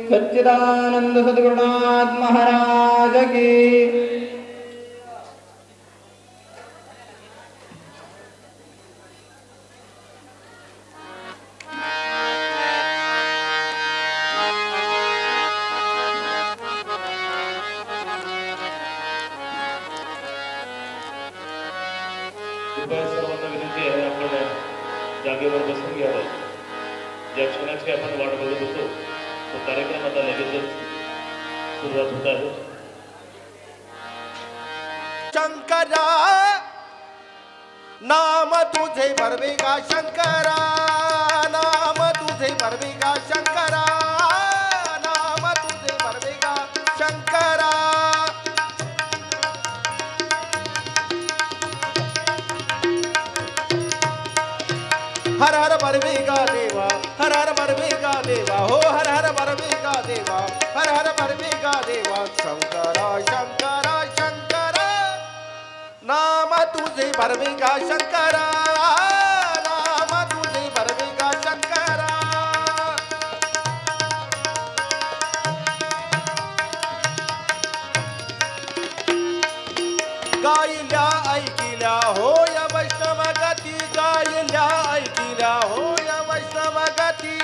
सच्चिदानंद सद्गुरुनाथ महाराज की। सर्वांना विनंती आहे, आपण जागेवर बसून घ्यावं। ज्या क्षणाची आपण वाट बघत होतो तो कार्यक्रम आता लगेचच सुरुवात होत आहे। शंकरा नाम तुझे बरवेगा शंकरा, नाम तुझे बरवेगा शंकरा, नाम तुझे बरवेगा शंकरा। हर हर बरवेगा देवा, हर हर बरवेगा देवा, हो हर हर बरवेगा देवा, हर हर बरवेगा देवा। शंकरा शंकरा शंकरा नाम तुझे बरवेगा शंकरा, नाम तुझे बरवेगा शंकरा। गायल्या ऐकिल्या हो या वैष्णव गती, गायल्या ऐकिल्या हो या वैष्णव गती।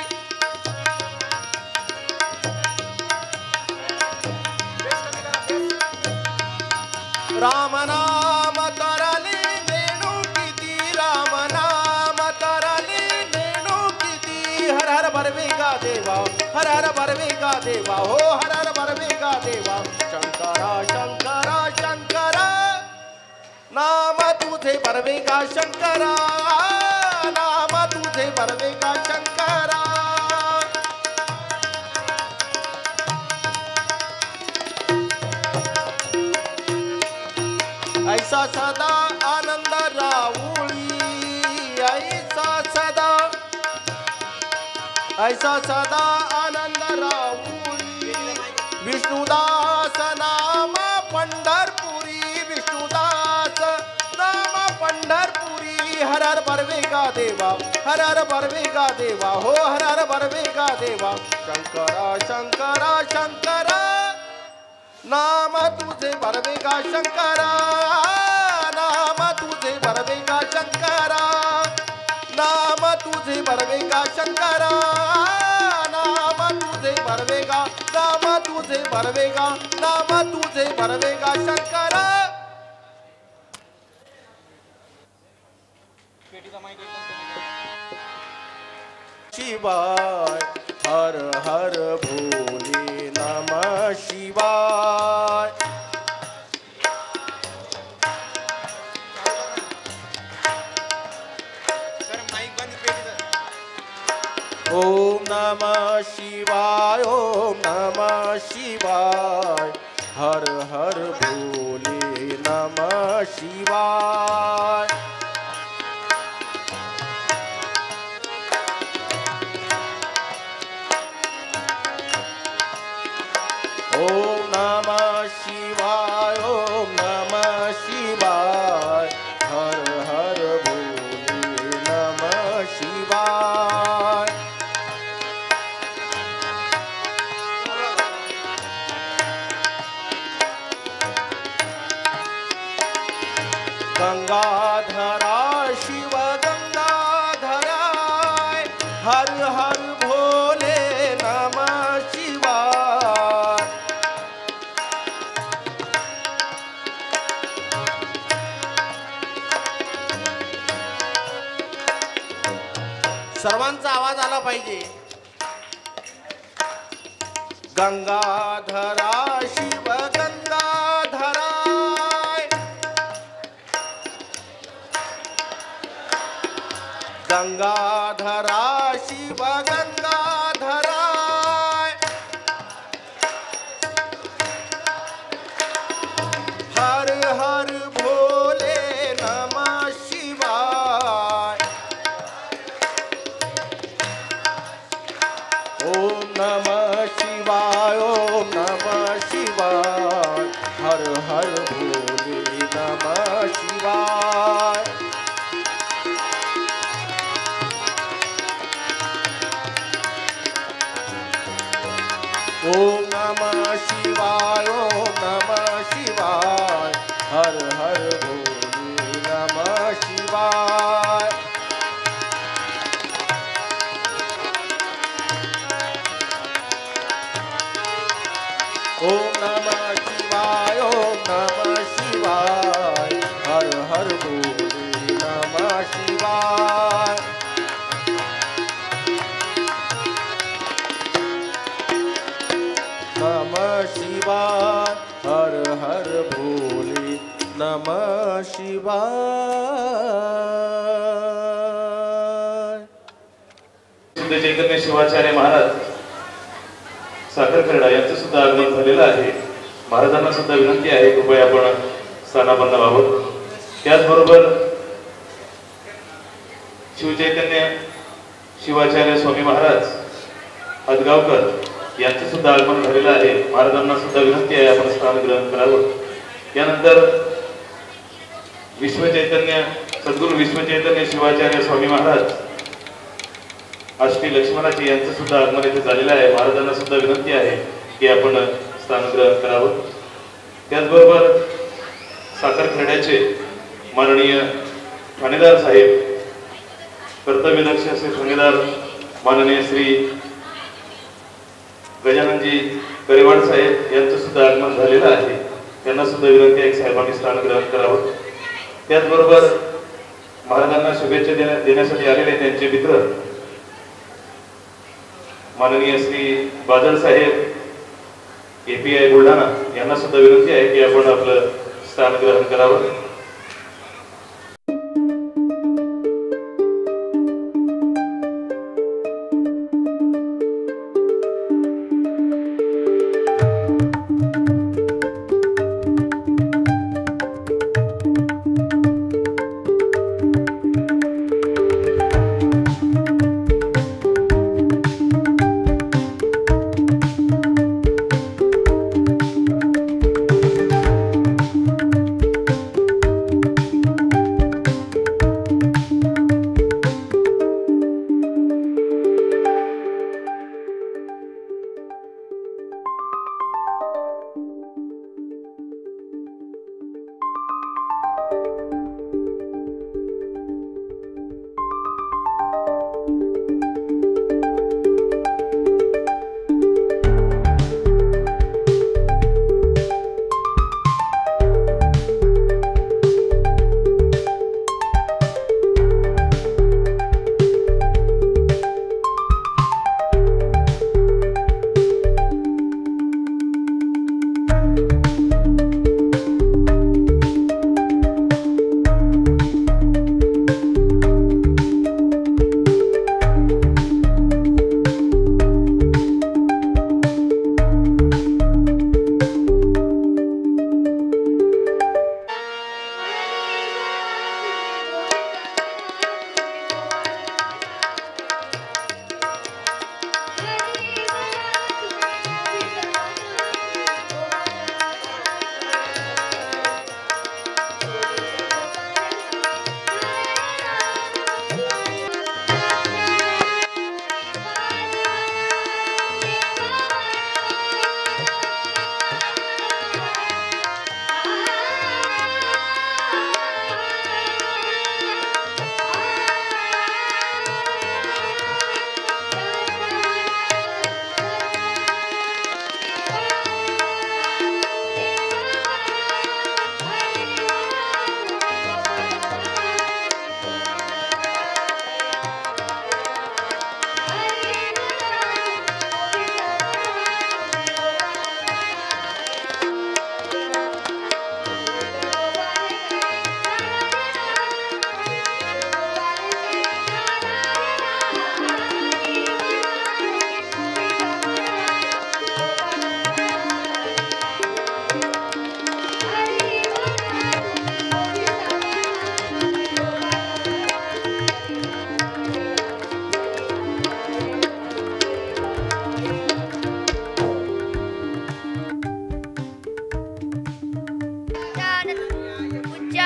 राम नाम तरली नेणू किती, राम नाम तरली नेणू किती। हर हर बरवेगा देवा, हर हर बरवेगा देवा, हो हर हर बरवेगा देवा। शंकरा शंकरा शंकरा नाम तुझे बरवेगा शंकरा, नाम तुझे बरवेगा शंकरा। ऐसा सदा आनंद राहुली, ऐसा सदा आनंद राहुली। विष्णुदास नाम पंढरपुरी, विष्णुदास नाम पंढरपुरी। हर हर बरवेगा देवा, हर हर बरवेगा देवा, हो हर हर बरवेगा देवा। शंकरा शंकरा शंकरा नाम तुझे बरवेगा शंकरा, नाम तुझे बरवेगा शंकरा, नाम तुझे बरवेगा शंकरा, नाम तुझे बरवेगा, नाम तुझे बरवेगा, नाम तुझे बरवेगा शंकरा। शिवाय हर हर भोले नमः शिवाय। ओम नमः शिवाय, ओम नमः शिवाय, हर हर भोले नमः शिवाय। ओम नमः शिवाय, ओम नमः शिवाय, हर हर भोले नमः शिवाय। गंगाधरा शिव गंगाधराय हर हर भोले नमः शिवाय। सर्वांचा आवाज आला पाहिजे। गंगाधरा शिव गंगाधराय गंगाधरा शिव गंगाधराय हर हर भोले नमः शिवाय। ओम नमः शिवाय ओम नमः शिवाय हर हर भोले नमः शिवाय। ओम नमः शिवाय ओम नमः शिवाय हर हर भोले नमः शिवाय। ओम नमः शिवाय ओम नमः शिवाय हर हर भोले नमः शिवाय। नमः शिवाय हर हर भोले नमः शिवाय। शुद्ध चैतन्य शिवाचार्य महाराज साखरखेडा यांचं सुद्धा आगमन झालेलं आहे। महाराजांना सुद्धा विनंती आहे कृपया आपण स्थानापन्न व्हावं। त्याचबरोबर शिवचैतन्य शिवाचार्य स्वामी महाराज हदगावकर यांचं सुद्धा आगमन झालेलं आहे। महाराजांना सुद्धा विनंती आहे आपण स्थान ग्रहण करावं। त्यानंतर विश्वचैतन्य सद्गुरू विश्वचैतन्य शिवाचार्य स्वामी महाराज अष्टी लक्ष्मणाची यांचं सुद्धा आगमन इथे झालेलं आहे। महाराजांना सुद्धा विनंती आहे की आपण स्थान ग्रहण करावं। त्याचबरोबर साखरखेड्याचे माननीय ठाणेदार साहेब कर्तव्यदक्ष असे ठाणेदार माननीय श्री गजाननजी करेवाड साहेब यांचं सुद्धा आगमन झालेलं आहे। त्यांना सुद्धा विनंती आहे साहेबांनी स्थान ग्रहण करावं। त्याचबरोबर महाराजांना शुभेच्छा देण्यासाठी आलेले त्यांचे मित्र माननीय श्री बादल साहेब API बुलढाणा यांना सुद्धा विनंती आहे की आपण आपलं स्थान ग्रहण करावं।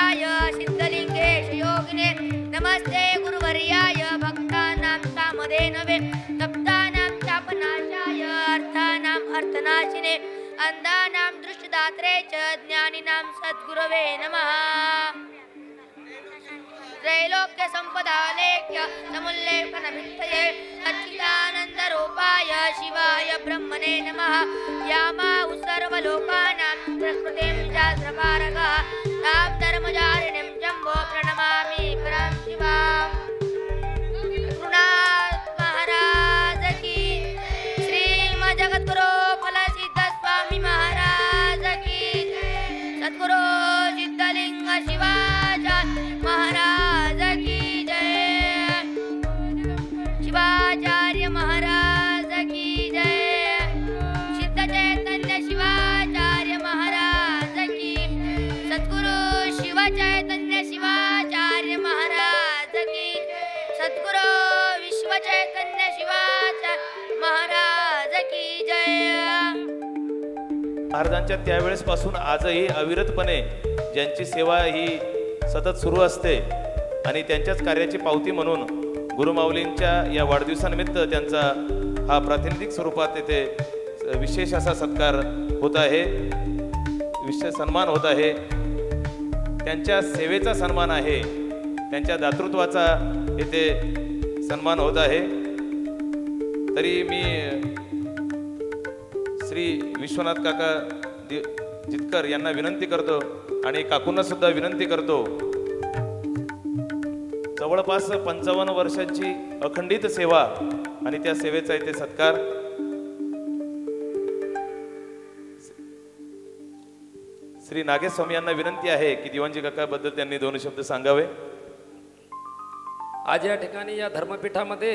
स्वरूपाय सिद्धलिंगेश योगिने नमस्ते गुरुवर्याय भक्तानां कामधेनवे तप्तानां तापनाशाय अर्थानां अर्थनाशिने अंधानां दृष्टिदात्रे च ज्ञानिनां सद्गुरवे नमः त्रैलोक्य संपदालेख्य समुल्लेखनभित्तये सच्चिदानन्दरूपाय शिवाय ब्रह्मणे नमः यामाहु सर्वलोकानां प्रकृतिं शास्त्रकारकः तां धर्मचारिणीं जम्बो प्रणमामि परं शिवाम् गुरुनाथ महाराज की श्रीमज्जगद्गुरु फलसिद्ध स्वामी महाराज की सद्गुरु सिद्धलिंग शिवाचार्य महाराज की जय शिवाचार्य महाराज की जय सिद्ध चैतन्य शिवाचार्य महाराज की सद्गुरु शिव चैतन्य शिवाचार्य महाराज की सद्गुरु विश्व चैतन्य शिवाचार्य महाराज की जय। महाराजांच्या त्यावेळेसपासून आजही अविरतपणे ज्यांची सेवा ही सतत सुरू असते आणि त्यांच्याच कार्याची पावती म्हणून गुरुमाऊलींच्या या वाढदिवसानिमित्त त्यांचा हा प्रातिनिधिक स्वरूपात येथे विशेष असा सत्कार होत आहे, विशेष सन्मान होत आहे, त्यांच्या सेवेचा सन्मान आहे, त्यांच्या दातृत्वाचा येथे सन्मान होत आहे। तरी मी श्री विश्वनाथ काका जितकर यांना विनंती करतो आणि काकूंना सुद्धा विनंती करतो, जवळपास 55 वर्षांची अखंडित सेवा आणि त्या सेवेचा इथे सत्कार। श्री नागेश स्वामी यांना विनंती आहे की दिवाणजी काकाबद्दल त्यांनी 2 शब्द सांगावे। आज या ठिकाणी या धर्मपीठामध्ये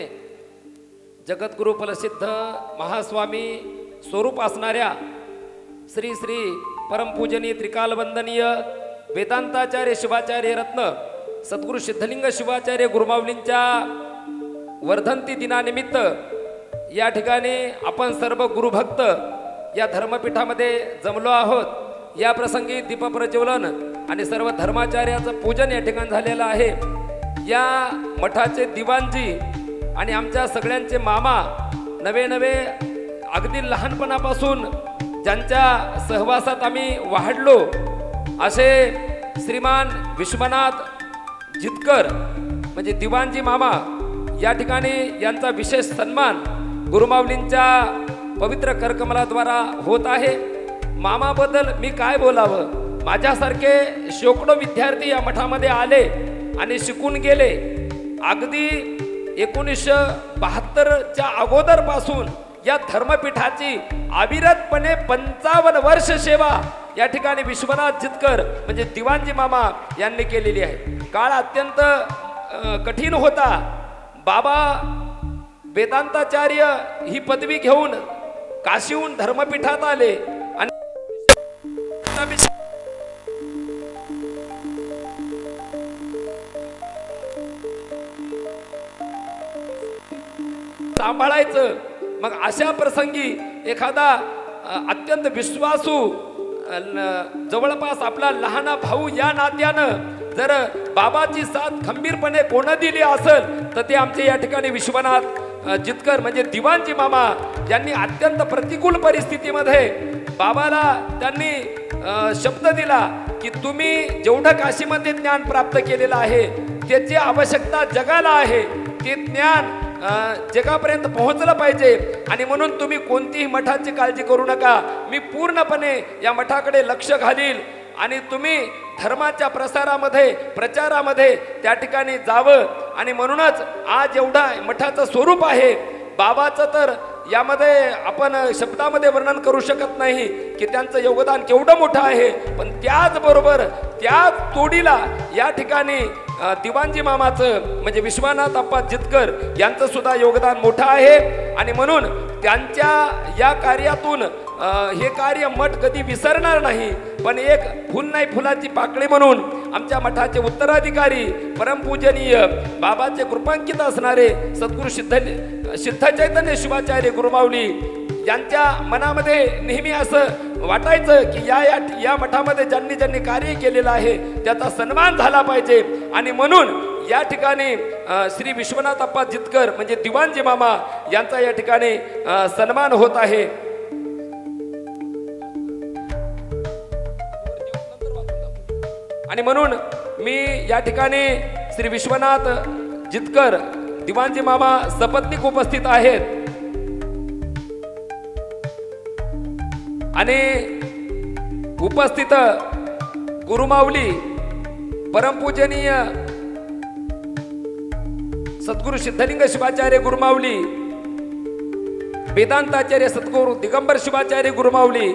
जगद्गुरु फलसिद्ध महास्वामी स्वरूप असणाऱ्या श्री श्री परमपूजनीय त्रिकालवंदनीय वेदांताचार्य शिवाचार्य रत्न सद्गुरु सिद्धलिंग शिवाचार्य गुरुमाऊलींच्या वर्धंती दिनानिमित्त या ठिकाणी आपण सर्व गुरुभक्त या धर्मपीठामध्ये जमलो आहोत। या प्रसंगी दीपप्रज्वलन आणि सर्व धर्माचार्याचं पूजन या ठिकाणी झालेलं आहे। या मठाचे दिवाणजी आणि आमच्या सगळ्यांचे मामा नवे नवे अगदी लहानपणापासून ज्यांच्या सहवासात आम्ही वाढलो असे श्रीमान विश्वनाथ जितकर म्हणजे दिवाणजी मामा या ठिकाणी यांचा विशेष सन्मान गुरुमाऊलींच्या पवित्र करकमलाद्वारा होत आहे। मामाबद्दल मी काय बोलावं, माझ्यासारखे शेकडो विद्यार्थी या मठामध्ये आले आणि शिकून गेले। अगदी 1972च्या अगोदरपासून या धर्मपीठाची अविरतपणे 55 वर्ष सेवा या ठिकाणी विश्वनाथ जितकर म्हणजे दिवाणजी मामा यांनी केलेली आहे। काळ अत्यंत कठीण होता। बाबा वेदांताचार्य ही पदवी घेऊन काशीहून धर्मपीठात आले आणि सांभाळायचं। मग अशा प्रसंगी एखादा अत्यंत विश्वासू जवळपास आपला लहान भाऊ या नात्यानं जर बाबाची साथ खंबीरपणे कोण दिली असेल तर ते आमचे या ठिकाणी विश्वनाथ जितकर म्हणजे दिवाणजी मामा यांनी अत्यंत प्रतिकूल परिस्थितीमध्ये बाबाला त्यांनी शब्द दिला की तुम्ही जेवढं काशीमध्ये ज्ञान प्राप्त केलेलं आहे त्याची आवश्यकता जगाला आहे, ते ज्ञान जगापर्यंत पोहोचलं पाहिजे आणि म्हणून तुम्ही कोणतीही मठाची काळजी करू नका, मी पूर्णपणे या मठाकडे लक्ष घालील आणि तुम्ही धर्माच्या प्रसारामध्ये प्रचारामध्ये त्या ठिकाणी जावं। आणि म्हणूनच आज एवढा मठाचं स्वरूप आहे बाबाचं तर यामध्ये आपण शब्दामध्ये वर्णन करू शकत नाही की त्यांचं योगदान केवढं मोठं आहे। पण त्याचबरोबर त्याच तोडीला या ठिकाणी दिवाणजी मामाचं म्हणजे विश्वनाथ अप्पा जितकर यांचं सुद्धा योगदान मोठं आहे आणि म्हणून त्यांच्या या कार्यातून हे कार्य मठ कधी विसरणार नाही। पण एक फुल नाही फुलाची पाकळी म्हणून आमच्या मठाचे उत्तराधिकारी परमपूजनीय बाबाचे कृपांकित असणारे सद्गुरु सिद्ध चैतन्य शिवाचार्य गुरुमाऊली यांच्या मनामध्ये नेहमी असं वाटायचं की या मठामध्ये ज्यांनी ज्यांनी कार्य केलेलं आहे त्याचा सन्मान झाला पाहिजे. आणि म्हणून या ठिकाणी श्री विश्वनाथ अप्पा जितकर म्हणजे दिवाणजी मामा यांचा या ठिकाणी सन्मान होत आहे. आणि म्हणून मी या ठिकाणी श्री विश्वनाथ जितकर दिवाणजी मामा सपत्नीक उपस्थित आहेत आणि उपस्थित गुरुमाऊली परमपूजनीय सद्गुरु सिद्धलिंग शिवाचार्य गुरुमाऊली, वेदांताचार्य सद्गुरु दिगंबर शिवाचार्य गुरुमाऊली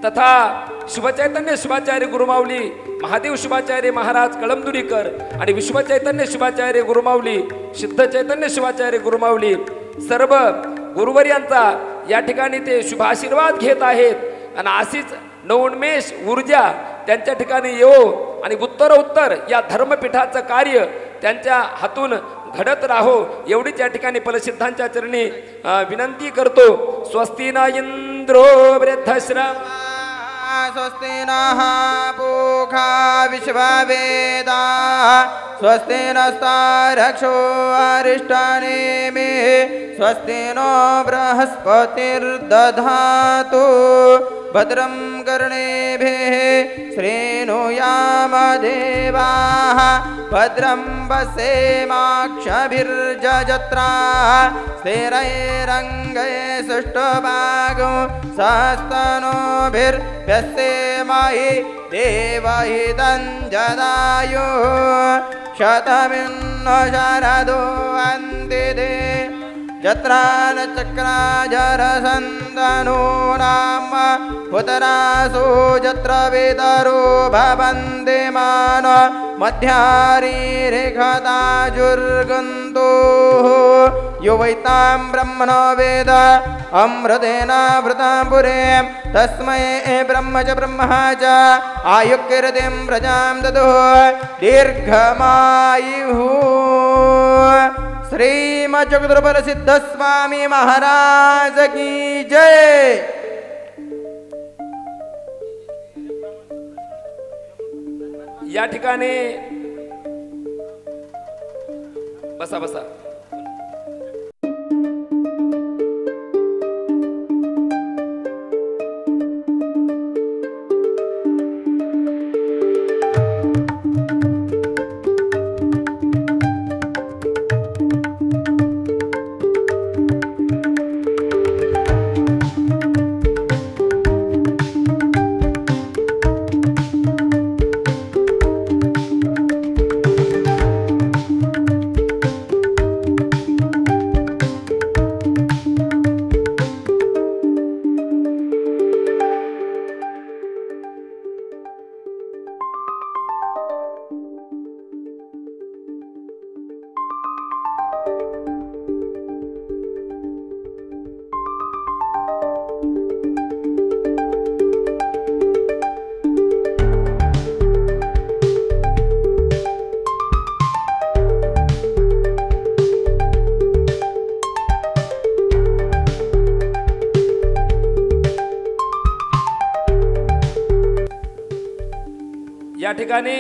तथा शिवचैतन्य शिवाचार्य गुरुमाऊली महादेव शिवाचार्य महाराज कळमदुरीकर आणि विश्वचैतन्य शिवाचार्य गुरुमाऊली सिद्ध चैतन्य शिवाचार्य गुरुमाऊली सर्व गुरुवर्यांचा या ठिकाणी ते शुभाशीर्वाद घेत आहेत आणि अशीच नवोन्मेष ऊर्जा त्यांच्या ठिकाणी येऊ आणि उत्तरोत्तर या धर्मपीठाचं कार्य त्यांच्या हातून घडत राहो एवढीच या ठिकाणी फलसिद्धांच्या चरणी विनंती करतो. स्वस्ति न इंद्रो वृद्धश्रवा स्वस्ति नः पूषा विश्ववेदाः स्वस्ति नस्तारक्षो अरिष्टनेमिः स्वस्ति नो बृहस्पतिर्दधातु भद्रं कर्णेभिः श्रेणुयामदेवाः भद्रं पश्येमाक्षभिर्जजत्राः स्थिरैरङ्गैः सुष्ठुभागो सहस्तनोभिर्व्यस्येमहि देवहितं जदायुः शतमिन्नो शरदो अन्तिदे जत्रान चक्राजरसन्दनो नाम पुतरासो जत्र वेदरो भवन्ति मान मध्यारीरेखताजुर्गन्तोः यो वैतां ब्रह्मणो वेद अमृतेन वृतां पुरे तस्मै ब्रह्म च ब्रह्म च आयुक्यरतिं प्रजां ददुः दीर्घमायुः. श्रीमज्जगद्गुरुबल सिद्ध स्वामी महाराज की जय. या ठिकाणी बसा बसा. या ठिकाणी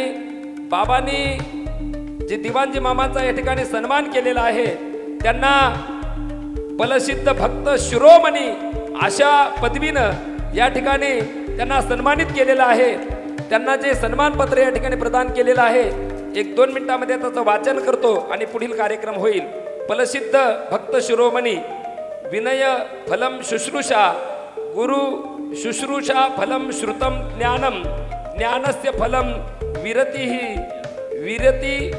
बाबांनी जे दिवाणजी मामांचा या ठिकाणी सन्मान केलेला आहे त्यांना बलसिद्ध भक्त शिरोमणी अशा पदवीनं या ठिकाणी त्यांना सन्मानित केलेलं आहे. त्यांना जे सन्मानपत्र या ठिकाणी प्रदान केलेलं आहे 1-2 मिनिटांमध्ये त्याचं वाचन करतो आणि पुढील कार्यक्रम होईल. बलसिद्ध भक्त शिरोमणी विनय फलम शुश्रूषा गुरु शुश्रूषा फलम श्रुतम ज्ञानम ज्ञानस्य फलम विरति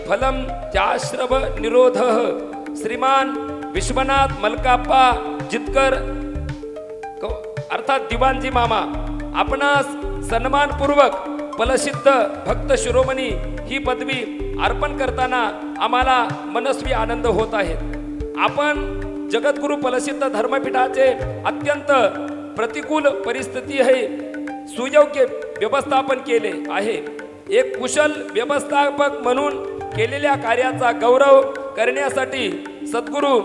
फलम चाश्रव निरोध. श्रीमान विश्वनाथ मलकाप्पा जितकर अर्थात दिवाणजी मामा आपणास सन्मानपूर्वक फलसिद्ध भक्त शिरोमणी ही पदवी अर्पण करताना आम्हाला मनस्वी आनंद होत आहे. आपण जगद्गुरु फलसिद्ध धर्मपीठाचे अत्यंत प्रतिकूल परिस्थिती आहे सुयोग्य व्यवस्थापन केले आहे. एक कुशल व्यवस्थापक म्हणून केलेल्या कार्याचा गौरव करण्यासाठी सद्गुरु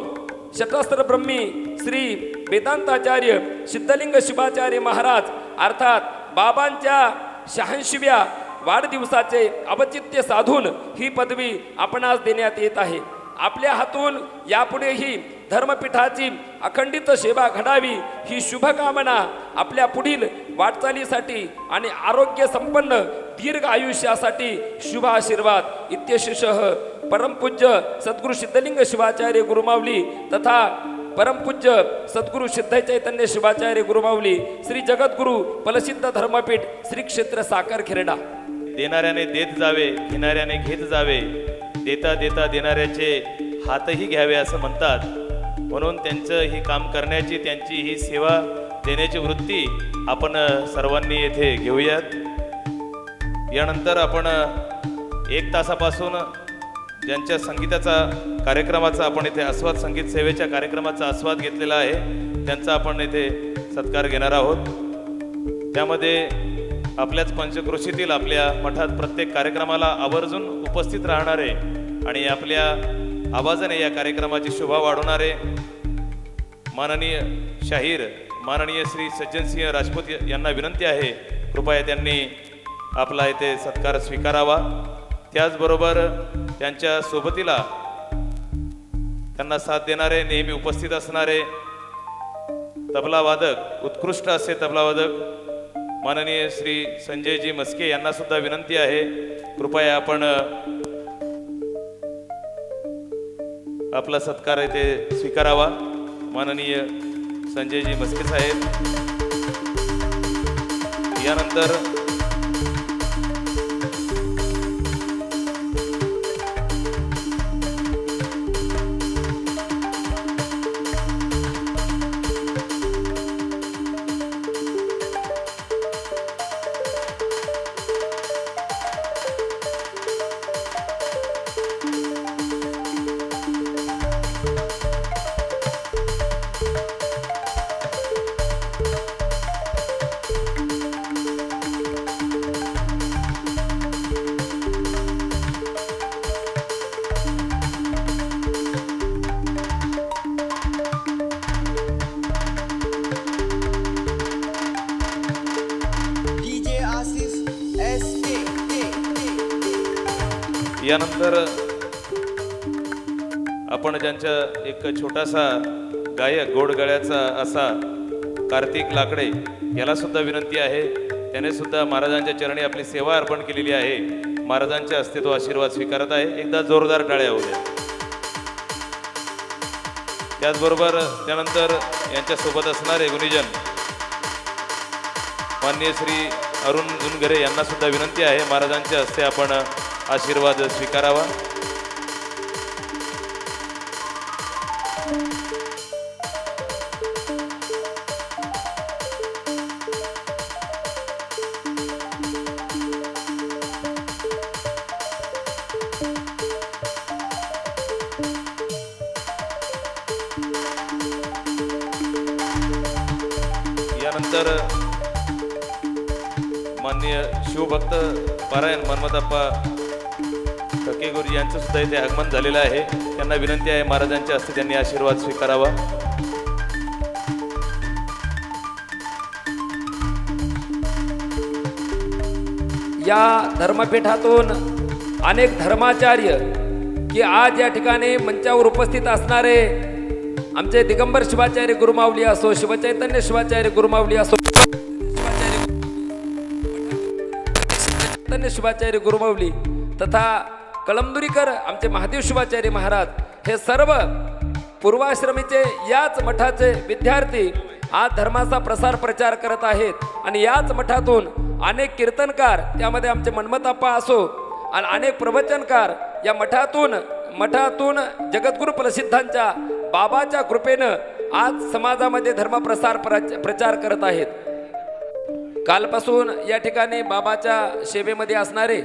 शतस्त्र ब्रह्मी श्री वेदांताचार्य सिद्धलिंग शिवाचार्य महाराज अर्थात बाबांच्या 86व्या वाढदिवसाचे औचित्य साधून ही पदवी आपणास देण्यात येत आहे. आपल्या हातून यापुढेही धर्मपीठाची अखंडित सेवा घडावी ही शुभकामना आपल्या पुढील वाटचालीसाठी आणि आरोग्य संपन्न दीर्घ आयुष्यासाठी शुभ आशीर्वाद इत्यशः परमपूज्य सद्गुरु सिद्धलिंग शिवाचार्य गुरुमाऊली तथा परमपूज्य सद्गुरु सिद्ध चैतन्य शिवाचार्य गुरुमाऊली श्री जगद्गुरु फलसिद्ध धर्मपीठ श्री क्षेत्र साखर खेरडा. देणाऱ्याने देत जावे, घेणाऱ्याने घेत जावे, देता देता देणाऱ्याचे हातही घ्यावे असं म्हणतात. म्हणून त्यांचं हे काम करण्याची, त्यांची ही सेवा देण्याची वृत्ती आपण सर्वांनी येथे घेऊयात. यानंतर आपण 1 तासापासून ज्यांच्या संगीताचा कार्यक्रमाचा आपण इथे आस्वाद, संगीत सेवेच्या कार्यक्रमाचा आस्वाद घेतलेला आहे, त्यांचा आपण इथे सत्कार घेणार आहोत. त्यामध्ये आपल्याच पंचक्रोशीतील आपल्या मठात प्रत्येक कार्यक्रमाला आवर्जून उपस्थित राहणारे आणि आपल्या आवाजाने या कार्यक्रमाची शोभा वाढवणारे माननीय शाहीर माननीय श्री सज्जनसिंह राजपूत यांना विनंती आहे, कृपया त्यांनी आपला इथे सत्कार स्वीकारावा. त्याचबरोबर त्यांच्या सोबतीला त्यांना साथ देणारे, नेहमी उपस्थित असणारे तबलावादक, उत्कृष्ट असे तबलावादक माननीय श्री संजयजी मस्के यांना सुद्धा विनंती आहे, कृपया आपण आपला सत्कार इथे स्वीकारावा. माननीय संजयजी मस्के साहेब. यानंतर यानंतर आपण ज्यांच्या एक छोटासा गायक, गोड गळ्याचा असा कार्तिक लाकडे याला सुद्धा विनंती आहे, त्याने सुद्धा महाराजांच्या चरणी आपली सेवा अर्पण केलेली आहे. महाराजांच्या हस्ते तो आशीर्वाद स्वीकारत आहे. एकदा जोरदार टाळ्या होऊ द्या. त्याचबरोबर त्यानंतर यांच्या सोबत असणारे गुणीजन माननीय श्री अरुण जुनगरे यांना सुद्धा विनंती आहे, महाराजांच्या हस्ते आपण आशीर्वाद स्वीकारावा. यानंतर माननीय शिवभक्त पारायण मन्मथप्पा ठकेगुरी यांचं सुद्धा इथे आगमन झालेलं आहे. त्यांना विनंती आहे, महाराजांच्या हस्ते त्यांनी आशीर्वाद स्वीकारावा. या धर्मपीठातून अनेक धर्माचार्य की आज या ठिकाणी मंचावर उपस्थित असणारे आमचे दिगंबर शिवाचार्य गुरुमाऊली असो, शिवचैतन्य शिवाचार्य गुरुमाऊली असो, चैतन्य शिवाचार्य गुरुमाऊली तथा कळमनुरीकर आमचे महादेव शिवाचार्य महाराज, हे सर्व पूर्वाश्रमीचे याच मठाचे विद्यार्थी आज धर्माचा प्रसार प्रचार करत आहेत. आणि याच मठातून अनेक कीर्तनकार, त्यामध्ये आमचे मन्मथप्पा असो आणि अनेक प्रवचनकार या मठातून जगद्गुरु प्रसिद्धांच्या बाबाच्या कृपेनं आज समाजामध्ये धर्म प्रसार प्रचार करत आहेत. कालपासून या ठिकाणी बाबाच्या सेवेमध्ये असणारे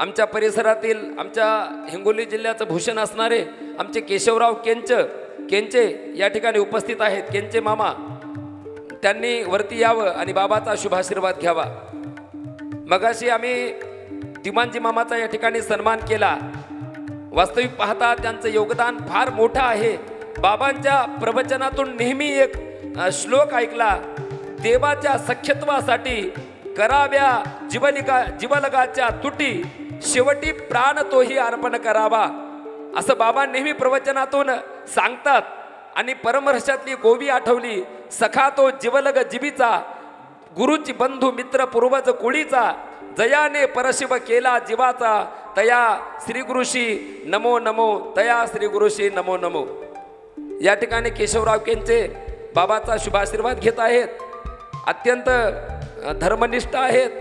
आमच्या परिसरातील, आमच्या हिंगोली जिल्ह्याचं भूषण असणारे आमचे केशवराव केंचे या ठिकाणी उपस्थित आहेत. केंचे मामा, त्यांनी वरती यावं आणि बाबाचा शुभाशीर्वाद घ्यावा. मगाशी आम्ही तिमानजी मामाचा या ठिकाणी सन्मान केला. वास्तविक पाहता त्यांचं योगदान फार मोठं आहे. बाबांच्या प्रवचनातून नेहमी एक श्लोक ऐकला, देवाच्या सख्यत्वासाठी कराव्या जीवलगाच्या तुटी, शेवटी प्राण तोही अर्पण करावा, असं बाबा नेहमी प्रवचनातून सांगतात. आणि परमहर्षातली गोवी आठवली, सखा तो जीवलग जीवीचा, गुरुची बंधू मित्र पूर्वज कुळीचा, जयाने परशिव केला जीवाचा, तया श्री गुरुशी नमो नमो, तया श्री गुरुशी नमो नमो. या ठिकाणी केशवराव केंचे बाबाचा शुभाशीर्वाद घेत आहेत. अत्यंत धर्मनिष्ठ आहेत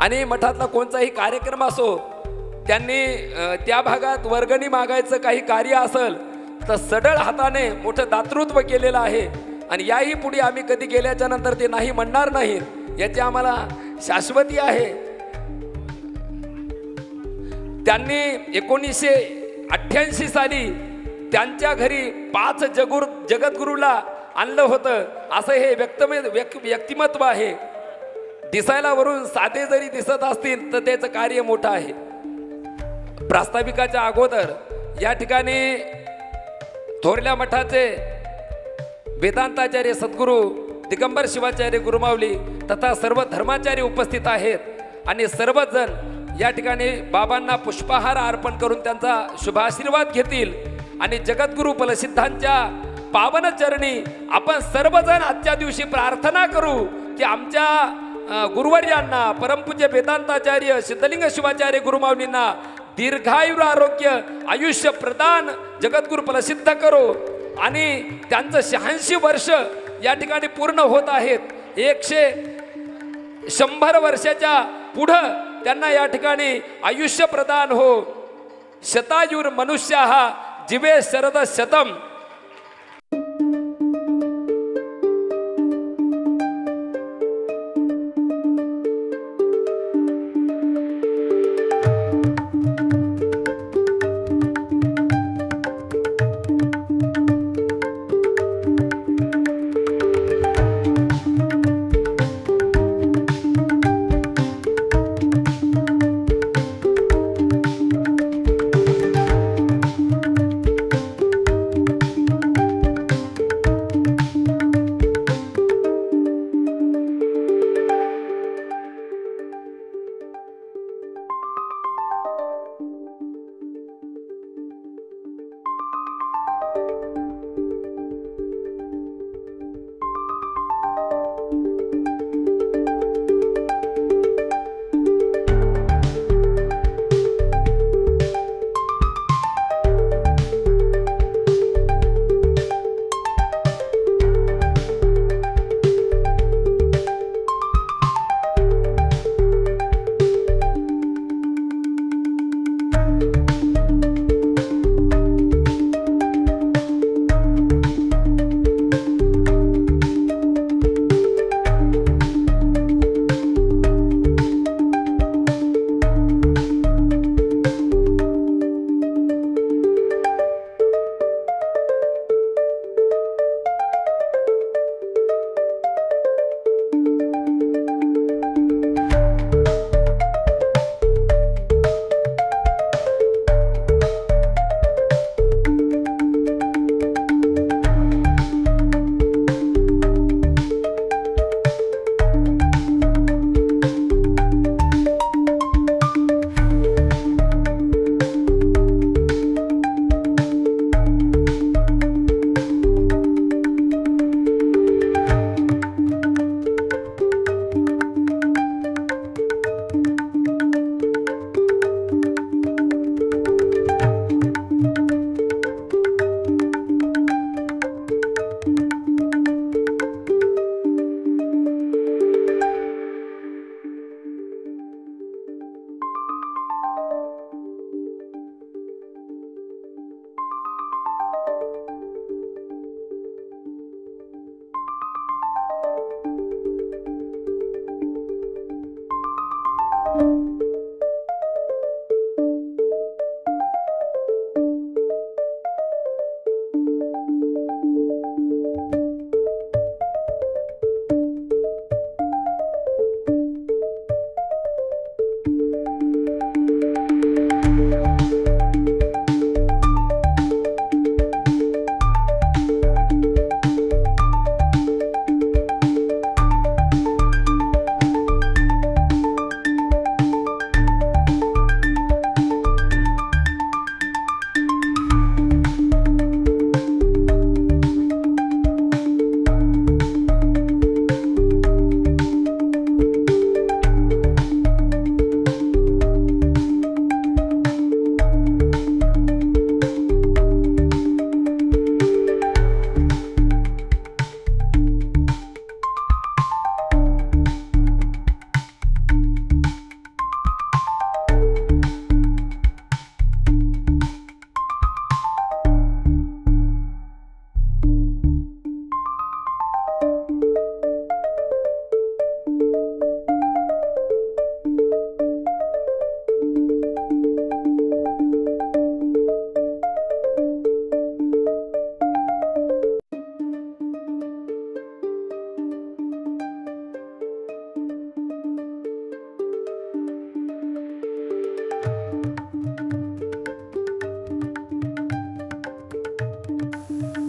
आणि मठातला कोणताही कार्यक्रम असो, त्यांनी त्या भागात वर्गणी मागायचं काही कार्य असेल तर सडळ हाताने मोठं दातृत्व केलेलं आहे. आणि याही पुढे आम्ही कधी गेल्याच्या नंतर ते नाही म्हणणार नाहीत, याची आम्हाला शाश्वती आहे. त्यांनी 1988 साली त्यांच्या घरी 5 जगद्गुरूला आणलं होतं, असं हे व्यक्तिमत्व आहे. दिसायला वरून साधे जरी दिसत असतील तर त्याचं कार्य मोठं आहे. प्रास्ताविकाच्या अगोदर या ठिकाणी थोरल्या मठाचे वेदांताचार्य सद्गुरू दिगंबर शिवाचार्य गुरुमाऊली तथा सर्व धर्माचार्य उपस्थित आहेत. आणि सर्वजण या ठिकाणी बाबांना पुष्पहार अर्पण करून त्यांचा शुभाशीर्वाद घेतील. आणि जगद्गुरू फलसिद्धांच्या पावन चरणी आपण सर्वजण आजच्या दिवशी प्रार्थना करू की आमच्या गुरुवर्यांना, परमपूज्य वेदांताचार्य सिद्धलिंग शिवाचार्य गुरुमाऊलींना दीर्घायुर आरोग्य आयुष्य प्रदान जगद्गुरू फलसिद्ध करो. आणि त्यांचं 86 वर्ष या ठिकाणी पूर्ण होत आहेत. 100 वर्षाच्या पुढं त्यांना या ठिकाणी आयुष्य प्रदान हो. शतायुर मनुष्य हा जीवे शरद शतम.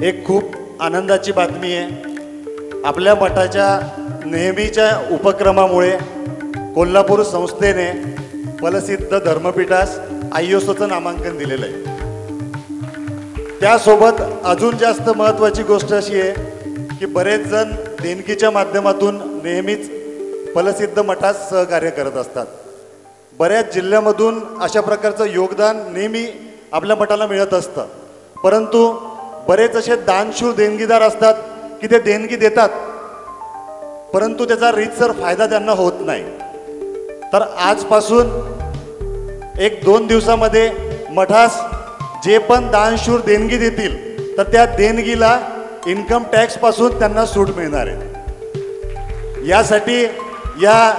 एक खूप आनंदाची बातमी आहे. आपल्या मठाच्या नेहमीच्या उपक्रमामुळे कोल्हापूर संस्थेने फलसिद्ध धर्मपीठास ISOचं नामांकन दिलेलं आहे. त्यासोबत अजून जास्त महत्त्वाची गोष्ट अशी आहे की बरेच जण देणगीच्या माध्यमातून नेहमीच फलसिद्ध मठास सहकार्य करत असतात. बऱ्याच जिल्ह्यामधून अशा प्रकारचं योगदान नेहमी आपल्या मठाला मिळत असतं, परंतु बरेच असे दानशूर देणगीदार असतात की ते देणगी देतात परंतु त्याचा रीतसर फायदा त्यांना होत नाही. तर आजपासून 1-2 दिवसामध्ये मठास जे पण दानशूर देणगी देतील तर त्या देणगीला इन्कम टॅक्सपासून त्यांना सूट मिळणार आहे. यासाठी या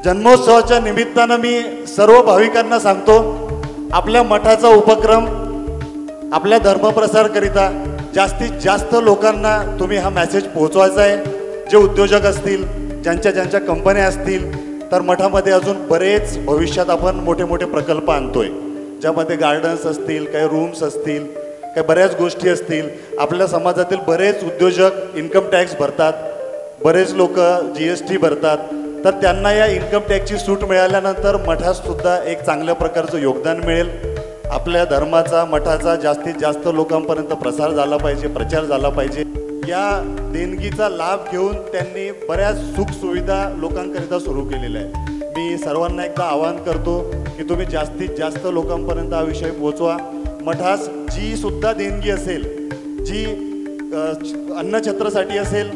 जन्मोत्सवाच्या निमित्तानं मी सर्व भाविकांना सांगतो, आपल्या मठाचा उपक्रम आपल्या धर्मप्रसारकरिता जास्तीत जास्त लोकांना तुम्ही हा मेसेज पोहोचवायचा आहे. जे उद्योजक असतील, ज्यांच्या कंपन्या असतील, तर मठामध्ये अजून बरेच भविष्यात आपण मोठे मोठे प्रकल्प आणतोय, ज्यामध्ये गार्डन्स असतील, काही रूम्स असतील, काही बऱ्याच गोष्टी असतील. आपल्या समाजातील बरेच उद्योजक इन्कम टॅक्स भरतात, बरेच लोक GST भरतात, तर त्यांना या इन्कम टॅक्सची सूट मिळाल्यानंतर मठासुद्धा एक चांगल्या प्रकारचं योगदान मिळेल. आपल्या धर्माचा, मठाचा जास्तीत जास्त लोकांपर्यंत प्रसार झाला पाहिजे, प्रचार झाला पाहिजे. या देणगीचा लाभ घेऊन त्यांनी बऱ्याच सुखसुविधा लोकांकरिता सुरू केलेल्या आहे. मी सर्वांना एकदा आवाहन करतो की तुम्ही जास्तीत जास्त लोकांपर्यंत हा विषय पोहोचवा. मठास जी सुद्धा देणगी असेल, जी अन्नछत्रासाठी असेल,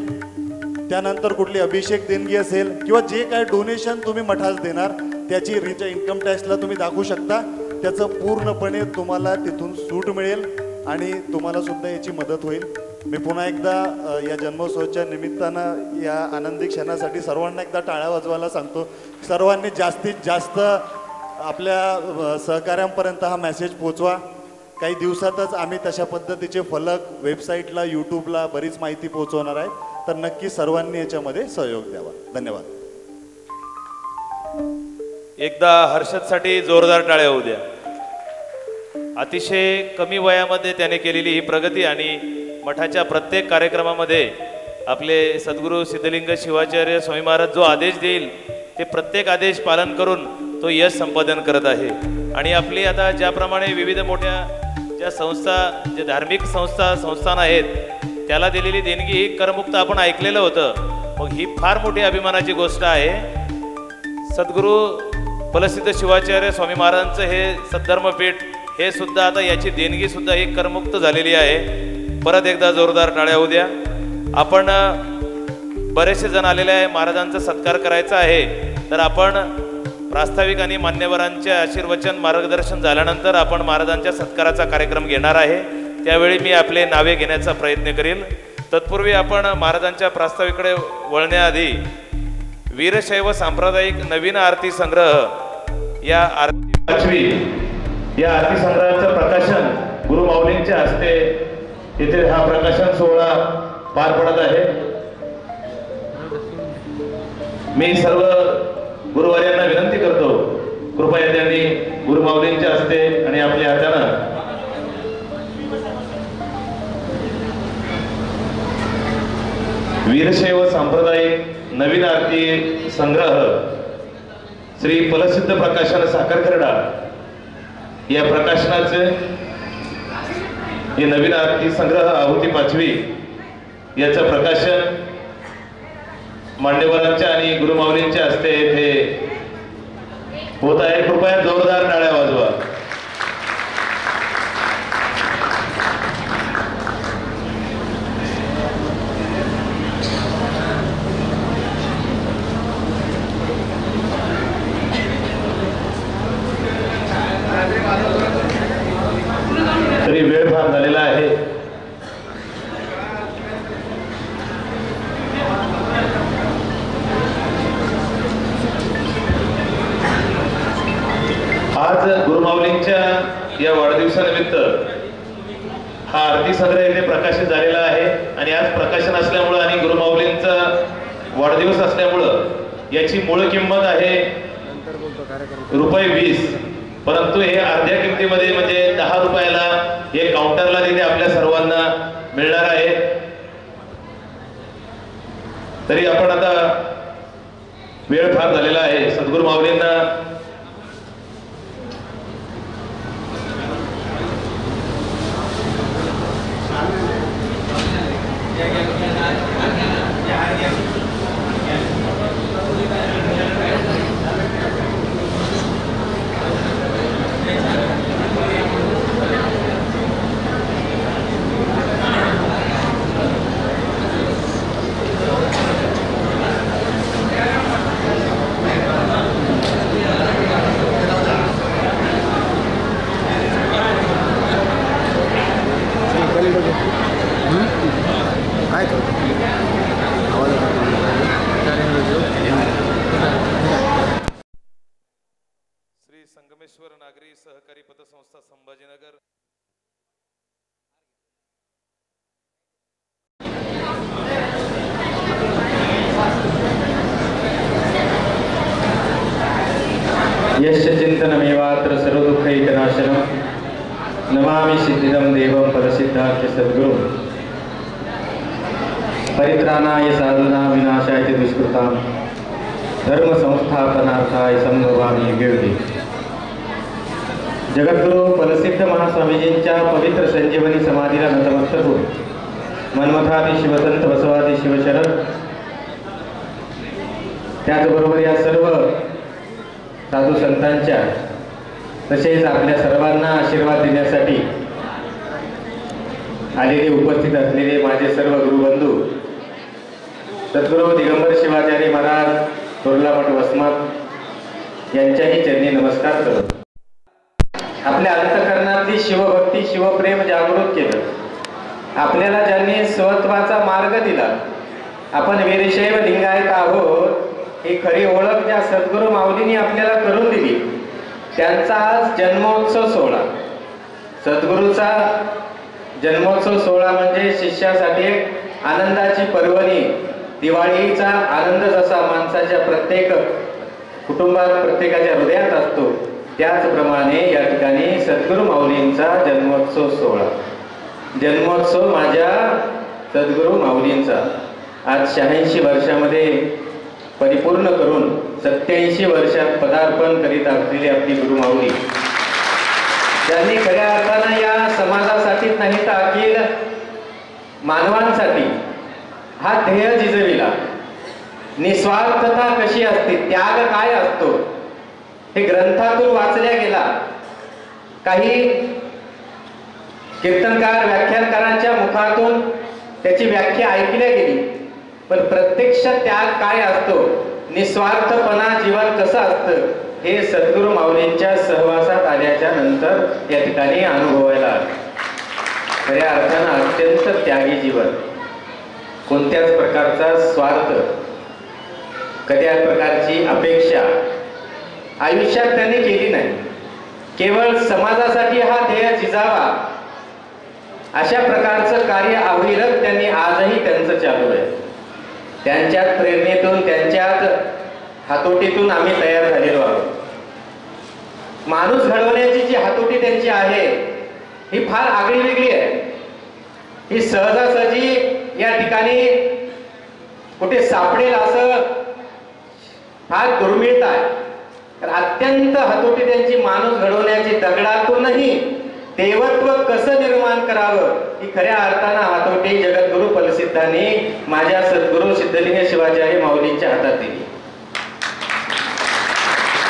त्यानंतर कुठली अभिषेक देणगी असेल किंवा जे काय डोनेशन तुम्ही मठास देणार त्याची रीच इन्कम टॅक्सला तुम्ही दाखवू शकता. त्याचं पूर्णपणे तुम्हाला तिथून सूट मिळेल आणि तुम्हाला सुद्धा याची मदत होईल. मी पुन्हा एकदा या जन्मोत्सवाच्या निमित्तानं या आनंदी क्षणासाठी सर्वांना एकदा टाळ्या वाजवायला सांगतो. सर्वांनी जास्तीत जास्त आपल्या सहकाऱ्यांपर्यंत हा मेसेज पोचवा. काही दिवसातच आम्ही तशा पद्धतीचे फलक वेबसाईटला, यूट्यूबला बरीच माहिती पोहोचवणार आहे. तर नक्की सर्वांनी याच्यामध्ये सहयोग द्यावा. धन्यवाद. एकदा हर्षदसाठी जोरदार टाळ्या होऊ द्या. अतिशय कमी वयामध्ये त्याने केलेली ही प्रगती आणि मठाच्या प्रत्येक कार्यक्रमामध्ये आपले सद्गुरू सिद्धलिंग शिवाचार्य स्वामी महाराज जो आदेश देईल ते प्रत्येक आदेश पालन करून तो यश संपादन करत आहे. आणि आपली आता ज्याप्रमाणे विविध मोठ्या ज्या संस्था, जे धार्मिक संस्थान आहेत, त्याला दिलेली देणगी ही करमुक्त आपण ऐकलेलं होतं. मग ही फार मोठी अभिमानाची गोष्ट आहे. सद्गुरू फलसिद्ध शिवाचार्य स्वामी महाराजांचं हे सद्धर्मपीठ हे सुद्धा आता याची देणगी सुद्धा ही करमुक्त झालेली आहे. परत एकदा जोरदार टाळ्या होऊ द्या. आपण बरेचसे जण आलेले आहे, महाराजांचा सत्कार करायचा आहे. तर आपण प्रास्ताविक आणि मान्यवरांचे आशीर्वचन मार्गदर्शन झाल्यानंतर आपण महाराजांच्या सत्काराचा कार्यक्रम घेणार आहे. त्यावेळी मी आपले नावे घेण्याचा प्रयत्न करील. तत्पूर्वी आपण महाराजांच्या प्रास्ताविकडे वळण्याआधी वीरशैव सांप्रदायिक नवीन आरती संग्रह या आरती 5वी या आरती संग्रहाचं प्रकाशन गुरु माऊलींच्या हस्ते येथे हा प्रकाशन सोहळा पार पडत आहे. मी सर्व गुरुवार्यांना विनंती करतो, कृपया त्यांनी गुरु माऊलींच्या हस्ते आणि आपल्या हातानं वीरशैव सांप्रदायिक नवीन आरती संग्रह श्री फलसिद्ध प्रकाशन साखरखर्डा या प्रकाशनाचे हे नवीन आरती संग्रह आहुती 5वी याचं प्रकाशन मान्यवरांच्या आणि गुरुमाऊलींच्या हस्ते येथे होत आहे. कृपया जोरदार टाळ्या वाजवा. तरी वेळ फार झालेला आहे. आज गुरुमाऊलींच्या या वाढदिवसानिमित्त हा आरती संग्रह येथे प्रकाशित झालेला आहे. आणि आज प्रकाशन असल्यामुळं आणि गुरुमाऊलींचा वाढदिवस असल्यामुळं याची मूळ किंमत आहे ₹20. परंतु हे अर्ध्या किमतीमध्ये म्हणजे 10 रुपयाला हे काउंटरला तिथे आपल्या सर्वांना मिळणार आहे. तरी आपण आता वेळ फार झालेला आहे. सद्गुरू माऊलींना श्री संगमेश्वर नागरी सहकारी पतसंस्था संभाजीनगर यश्च चिंतनमेवात्र सर्वदुःखैकनाशनं नमामि सिद्धिदं देवं परसिद्धार्थ सद्गुरुं परित्राणाय साधूनां विनाशाय च दुष्कृतां धर्म संस्थापनार्थाय संभवामि युगे. जगद्गुरु परसिद्ध महास्वामीजींच्या पवित्र संजीवनी समाधीला नतमस्तक होऊन मन्मथादी शिवसंत बसवादी शिवशरण त्याचबरोबर या सर्व साधू संतांच्या तसेच आपल्या सर्वांना आशीर्वाद देण्यासाठी आलेले उपस्थित असलेले माझे सर्व गुरुबंधू सद्गुरू दिगंबर शिवाचार्य महाराज तोरलामठ वसमत यांच्याही चरणी नमस्कार करतो. आपल्या अंतःकरणातली शिवभक्ती शिवप्रेम जागृत केलं. आपल्याला ज्यांनी स्वत्वाचा मार्ग दिला. आपण वीरशैव लिंगायत आहोत ही खरी ओळख ज्या सद्गुरू माऊलींनी आपल्याला करून दिली त्यांचा आज जन्मोत्सव सोहळा. सद्गुरूचा जन्मोत्सव सोहळा म्हणजे शिष्यासाठी एक आनंदाची पर्वणी. दिवाळीचा आनंद जसा माणसाच्या प्रत्येक कुटुंबात प्रत्येकाच्या हृदयात असतो त्याचप्रमाणे या ठिकाणी सद्गुरू माऊलींचा जन्मोत्सव सोहळा. जन्मोत्सव माझ्या सद्गुरू माऊलींचा आज 86 वर्षामध्ये परिपूर्ण करून 87 वर्षात पदार्पण करीत असलेली आपली गुरु माऊली त्यांनी खऱ्या अर्थानं या समाजासाठीच नाही तर अखिल मानवांसाठी हा ध्येय झिजविला. निस्वार्थता कशी असते, त्याग काय असतो हे ग्रंथातून वाचल्या गेला. काही कीर्तनकार व्याख्यानकारांच्या मुखातून त्याची व्याख्या ऐकल्या गेली. पण प्रत्यक्ष त्याग काय असतो, निस्वार्थपणा जीवन कसं असतं हे सद्गुरू माऊलींच्या सहवासात आल्याच्या नंतर या ठिकाणी अनुभवायला आलं. खऱ्या अर्थानं अत्यंत त्यागी जीवन. कोणत्याच प्रकारचा स्वार्थ, कध्याच प्रकारची अपेक्षा आयुष्यात त्यांनी केली नाही. केवळ समाजासाठी हा ध्येय झिजावा अशा प्रकारचं कार्य अविरत त्यांनी आजही त्यांचं चालू आहे. त्यांच्याच प्रेरणेतून त्यांच्याच हातोटीतून आम्ही तयार झालेलो आहोत. माणूस घडवण्याची जी हातोटी त्यांची आहे ही फार आगळी वेगळी आहे. ही सहजासहजी या ठिकाणी कुठे सापडेल असं फार दुर्मिळ आहे. तर अत्यंत हातोटी त्यांची माणूस घडवण्याची, दगडातूनही देवत्व कसं निर्माण करावं ही खऱ्या अर्थानं हातोटी जगद्गुरु फलसिद्धांनी माझ्या सद्गुरू सिद्धलिंग शिवाचार्य माऊलींच्या हातात दिली.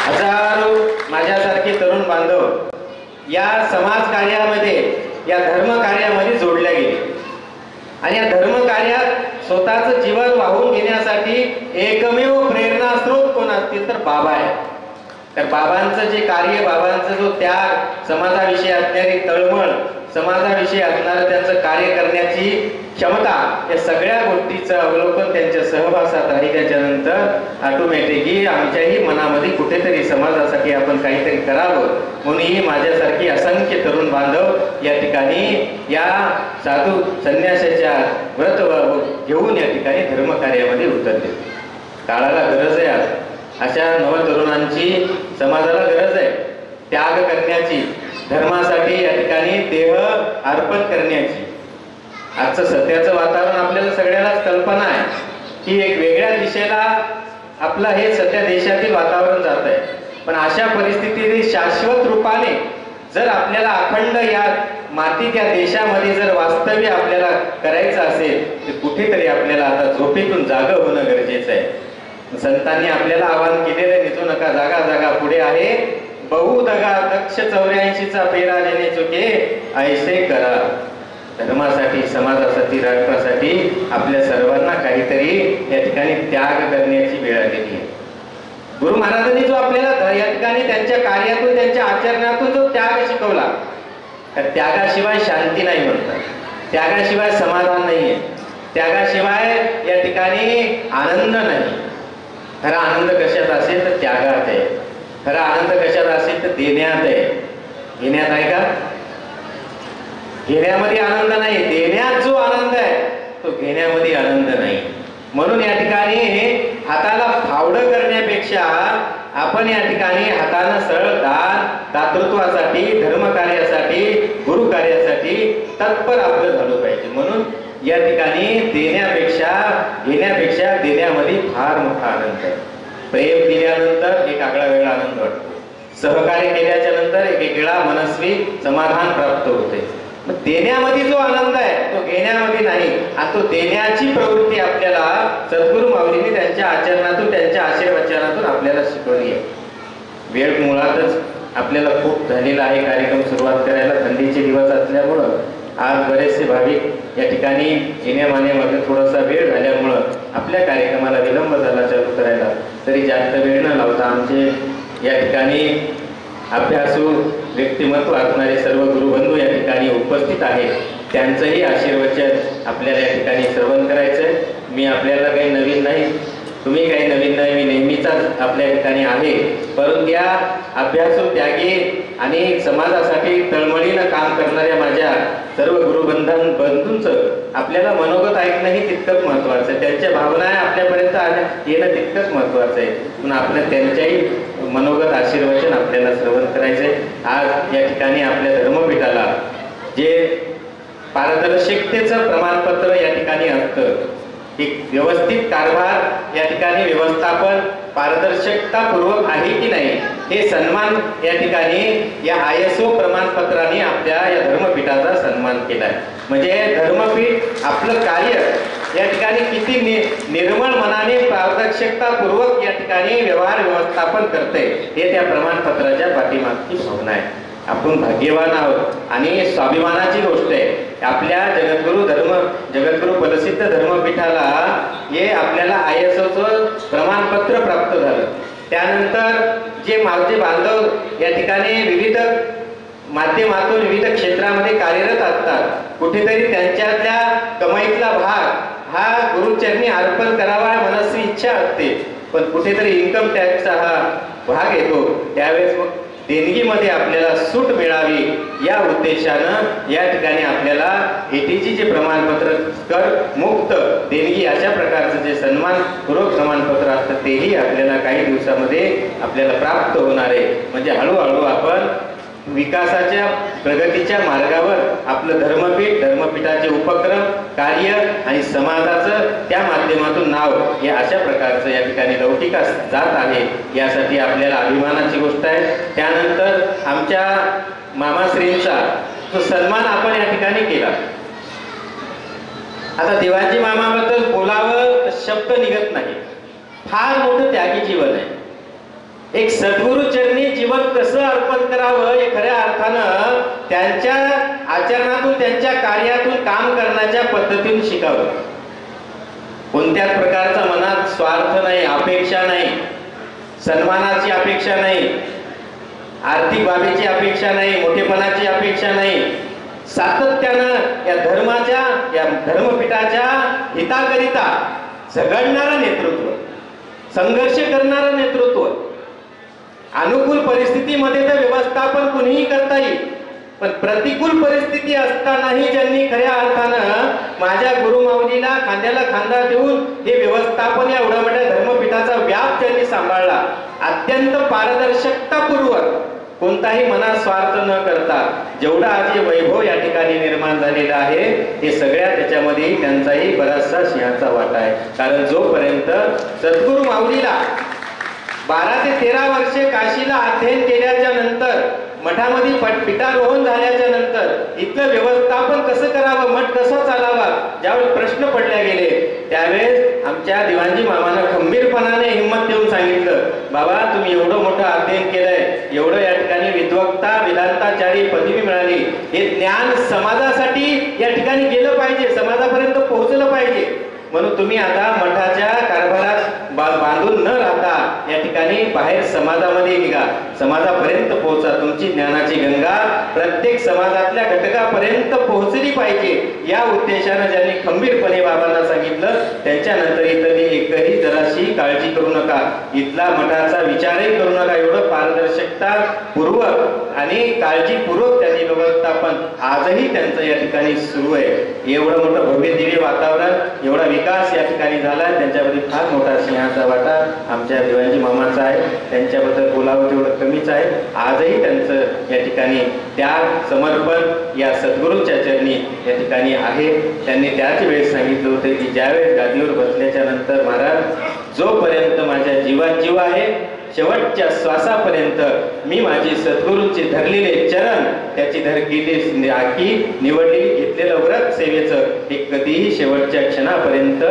हजारो माझ्यासारखे तरुण बांधव या समाज कार्यामध्ये, या धर्म कार्यामध्ये जोडल्या गेले आणि या धर्म कार्यात स्वतःचं जीवन वाहून घेण्यासाठी एकमेव प्रेरणास्रोत कोण असतील तर बाबा आहे. तर बाबांचं जे कार्य, बाबांचा जो त्याग, समाजाविषयी असणारी तळमळ, समाजाविषयी असणारं त्यांचं कार्य करण्याची क्षमता, या सगळ्या गोष्टीचं अवलोकन त्यांच्या सहवासात राहिल्याच्या नंतर ऑटोमॅटिकली आमच्याही मनामध्ये कुठेतरी समाजासाठी आपण काहीतरी करावं म्हणूनही माझ्यासारखी असंख्य तरुण बांधव या ठिकाणी या साधू संन्यासाच्या व्रत घेऊन या ठिकाणी धर्मकार्यामध्ये उतरले. काळाला गरज आहे. अशा नवतरुणांची समाजाला गरज आहे. त्याग करण्याची, धर्मासाठी या ठिकाणी देह अर्पण करण्याची. आजचं सध्याचं वातावरण आपल्याला सगळ्यालाच कल्पना आहे की एक वेगळ्या दिशेला आपलं हे सध्या देशातील वातावरण जात आहे. पण अशा परिस्थितीत शाश्वत रूपाने जर आपल्याला अखंड या मातीत या देशामध्ये जर वास्तव्य आपल्याला करायचं असेल तर कुठेतरी आपल्याला आता झोपेतून जागं होणं गरजेचं आहे. संतांनी आपल्याला आवाहन केलेलं, निजू नका जागा जागा पुढे आहे बहु दगा दक्ष 84चा फेरा देणे चुके ऐसे करा. धर्मासाठी, समाजासाठी, राष्ट्रासाठी आपल्या सर्वांना काहीतरी या ठिकाणी त्याग करण्याची वेळ आलेली आहे. गुरु महाराजांनी जो आपल्याला या ठिकाणी त्यांच्या कार्यातून, त्यांच्या आचरणातून जो त्याग शिकवला, तर त्यागाशिवाय शांती नाही म्हणतात, त्यागाशिवाय समाधान नाहीये, त्यागाशिवाय या ठिकाणी आनंद नाही. खरा आनंद कशात असेल तर त्यागात आहे. खरा आनंद कशात असेल तर देण्यात आहे. घेण्यात आहे का? घेण्यामध्ये आनंद नाही, देण्यात जो आनंद आहे तो घेण्यामध्ये आनंद नाही. म्हणून या ठिकाणी हाताला फावडं करण्यापेक्षा आपण या ठिकाणी हातानं सरळ दान, दातृत्वासाठी, धर्मकार्यासाठी, गुरु कार्यासाठी तत्पर आपलं झालं पाहिजे. म्हणून या ठिकाणी देण्यापेक्षा घेण्यापेक्षा देण्यामध्ये फार मोठा आनंद आहे. प्रेम दिल्यानंतर एक आगळा वेगळा आनंद वाटतो. सहकार्य केल्याच्या नंतर एक वेगळा मनस्वी समाधान प्राप्त होते. देण्यामध्ये जो आनंद आहे तो घेण्यामध्ये नाही. आणि तो देण्याची प्रवृत्ती आपल्याला सद्गुरु माऊलींनी त्यांच्या आचरणातून, त्यांच्या आशीर्वचनातून आपल्याला शिकवली आहे. वेळ मुळातच आपल्याला खूप झालेला आहे कार्यक्रम सुरुवात करायला. थंडीचे दिवस असल्यामुळं आज बरेचसे भाविक या ठिकाणी येण्यामान्यामध्ये थोडासा वेळ झाल्यामुळं आपल्या कार्यक्रमाला विलंब झाला चालू करायला. तरी जास्त वेळ न लावता आमचे या ठिकाणी अभ्यासू व्यक्तिमत्व असणारे सर्व गुरुबंधू या ठिकाणी उपस्थित आहेत. त्यांचंही आशीर्वचन आपल्याला या ठिकाणी श्रवण करायचंय. मी आपल्याला काही नवीन नाही, तुम्ही काही नवीन नाही, मी नेहमीचाच आपल्या ठिकाणी आहे. परंतु या अभ्यासू, त्यागी आणि समाजासाठी तळमळीनं काम करणाऱ्या माझ्या सर्व बंधूंचं आपल्याला मनोगत ऐकणं ही तितकंच महत्वाचं आहे. त्यांच्या भावना आपल्यापर्यंत येणं तितकंच महत्वाचं आहे. म्हणून आपलं त्यांच्याही मनोगत आशीर्वचन आपल्याला श्रवण करायचंय. आज या ठिकाणी आपल्या धर्मपीठाला जे पारदर्शकतेचं प्रमाणपत्र या ठिकाणी असतं, एक व्यवस्थित कारभार या ठिकाणी व्यवस्थापन पारदर्शकतापूर्वक आहे की नाही हे सन्मान या ठिकाणी या ISO प्रमाणपत्राने आपल्या या धर्मपीठाचा सन्मान केलाय. म्हणजे धर्मपीठ आपलं कार्य या ठिकाणी किती निर्मळ मनाने पारदर्शकतापूर्वक या ठिकाणी व्यवहार व्यवस्थापन करते हे त्या प्रमाणपत्राच्या पाठीमागची भावना आहे. आपण भाग्यवान आहोत आणि स्वाभिमानाची गोष्ट आहे. आपल्या जगद्गुरु प्रसिद्ध धर्मपीठाला हे आपल्याला ISOचं प्रमाणपत्र प्राप्त झालं. त्यानंतर जे माझे बांधव या ठिकाणी विविध माध्यमातून विविध क्षेत्रामध्ये कार्यरत असतात, कुठेतरी त्यांच्यातल्या कमाईतला भाग हा गुरुचरणी अर्पण करावा मनस्वी इच्छा असते. पण कुठेतरी इन्कम टॅक्सचा हा भाग येतो. त्यावेळेस मग देणगीमध्ये आपल्याला सूट मिळावी या उद्देशानं या ठिकाणी आपल्याला ATG चे प्रमाणपत्र, कर मुक्त देणगी अशा प्रकारचं जे सन्मानपूर्वक प्रमाणपत्र असतं तेही आपल्याला काही दिवसामध्ये आपल्याला प्राप्त होणार आहे. म्हणजे हळूहळू आपण विकासाच्या, प्रगतीच्या मार्गावर आपलं धर्मपीठाचे उपक्रम, कार्य आणि समाजाचं त्या माध्यमातून नाव हे अशा प्रकारचं या ठिकाणी लौकिकास जात आहे. यासाठी आपल्याला अभिमानाची गोष्ट आहे. त्यानंतर आमच्या मामाश्रींचा जो सन्मान आपण या ठिकाणी केला. आता देवाजी मामाबद्दल बोलावं शब्द निघत नाही. फार मोठं त्यागी जीवन आहे. एक सद्गुरु चरणी जीवन कसं अर्पण करावं हे खऱ्या अर्थानं त्यांच्या आचरणातून, त्यांच्या कार्यातून, काम करण्याच्या पद्धतीतून शिकावं. कोणत्याच प्रकारचा मनात स्वार्थ नाही, अपेक्षा नाही, सन्मानाची अपेक्षा नाही, आर्थिक बाबीची अपेक्षा नाही, मोठेपणाची अपेक्षा नाही. सातत्यानं या धर्माच्या, या धर्मपीठाच्या हिताकरिता झगडणारं नेतृत्व, संघर्ष करणारं नेतृत्व. अनुकूल परिस्थितीमध्ये तर व्यवस्थापन कुणीही करता येईल, पण प्रतिकूल परिस्थिती असतानाही ज्यांनी खऱ्या अर्थानं माझ्या गुरुमाऊलीला खांद्याला खांदा देऊन हे व्यवस्थापन या एवढ्या मोठ्या धर्मपीठाचा व्याप ज्यांनी सांभाळला, अत्यंत पारदर्शकतापूर्वक कोणताही मनात स्वार्थ न करता जेवढं आज हे वैभव या ठिकाणी निर्माण झालेलं आहे हे सगळ्या त्याच्यामध्ये त्यांचाही बराचसा सिंहाचा वाटा आहे. कारण जोपर्यंत सद्गुरू माऊलीला 12 ते 13 वर्षे काशीला अध्ययन केल्याच्या नंतर, मठामध्ये पिठारोहण झाल्याच्या नंतर इथलं व्यवस्थापन कसं करावं, मठ कसं चालावा, ज्यावेळेस प्रश्न पडले गेले त्यावेळेस आमच्या दिवाणजी मामानं खंबीरपणाने हिंमत देऊन सांगितलं, बाबा तुम्ही एवढं मोठं अध्ययन केलंय, एवढं या ठिकाणी विद्वक्ता वेदांताचारी पदवी मिळाली, हे ज्ञान समाजासाठी या ठिकाणी गेलं पाहिजे, समाजापर्यंत पोहोचलं पाहिजे. म्हणून तुम्ही आता मठाच्या कारभारात बांधून न राहता या ठिकाणी बाहेर समाजामध्ये निघा, समाजापर्यंत पोहोचा. तुमची ज्ञानाची गंगा प्रत्येक समाजातल्या घटकापर्यंत पोहोचली पाहिजे या उद्देशानं ज्यांनी खंबीरपणे बाबांना सांगितलं, त्यांच्यानंतर इथं एकही जराशी काळजी करू नका, इथला मठाचा विचारही करू नका, एवढं पारदर्शकता पूर्वक आणि काळजीपूर्वक त्यांनी व्यवस्थापन आजही त्यांचं या ठिकाणी सुरू आहे. एवढं मोठं भव्य दिव्य वातावरण, एवढा विकास या ठिकाणी झाला, त्यांच्यामध्ये फार मोठा सिंहाचा वाटा आमच्या दिवाणजी मामाचा आहे. त्यांच्याबद्दल बोलावं तेवढं कमीच आहे. आजही त्यांचं या ठिकाणी त्याग समर्पण या सद्गुरूंच्या चरणी या ठिकाणी आहे. त्यांनी त्याच वेळेस सांगितलं होतं की ज्यावेळेस गादीवर बसल्याच्या नंतर महाराज जोपर्यंत माझ्या जीवात जीव आहे शेवटच्या श्वासापर्यंत मी माझी सद्गुरूंचे धरलेले चरण, त्याची धरलेली आखी निवडलेली घेतलेलं व्रत सेवेचं हे कधीही शेवटच्या क्षणापर्यंत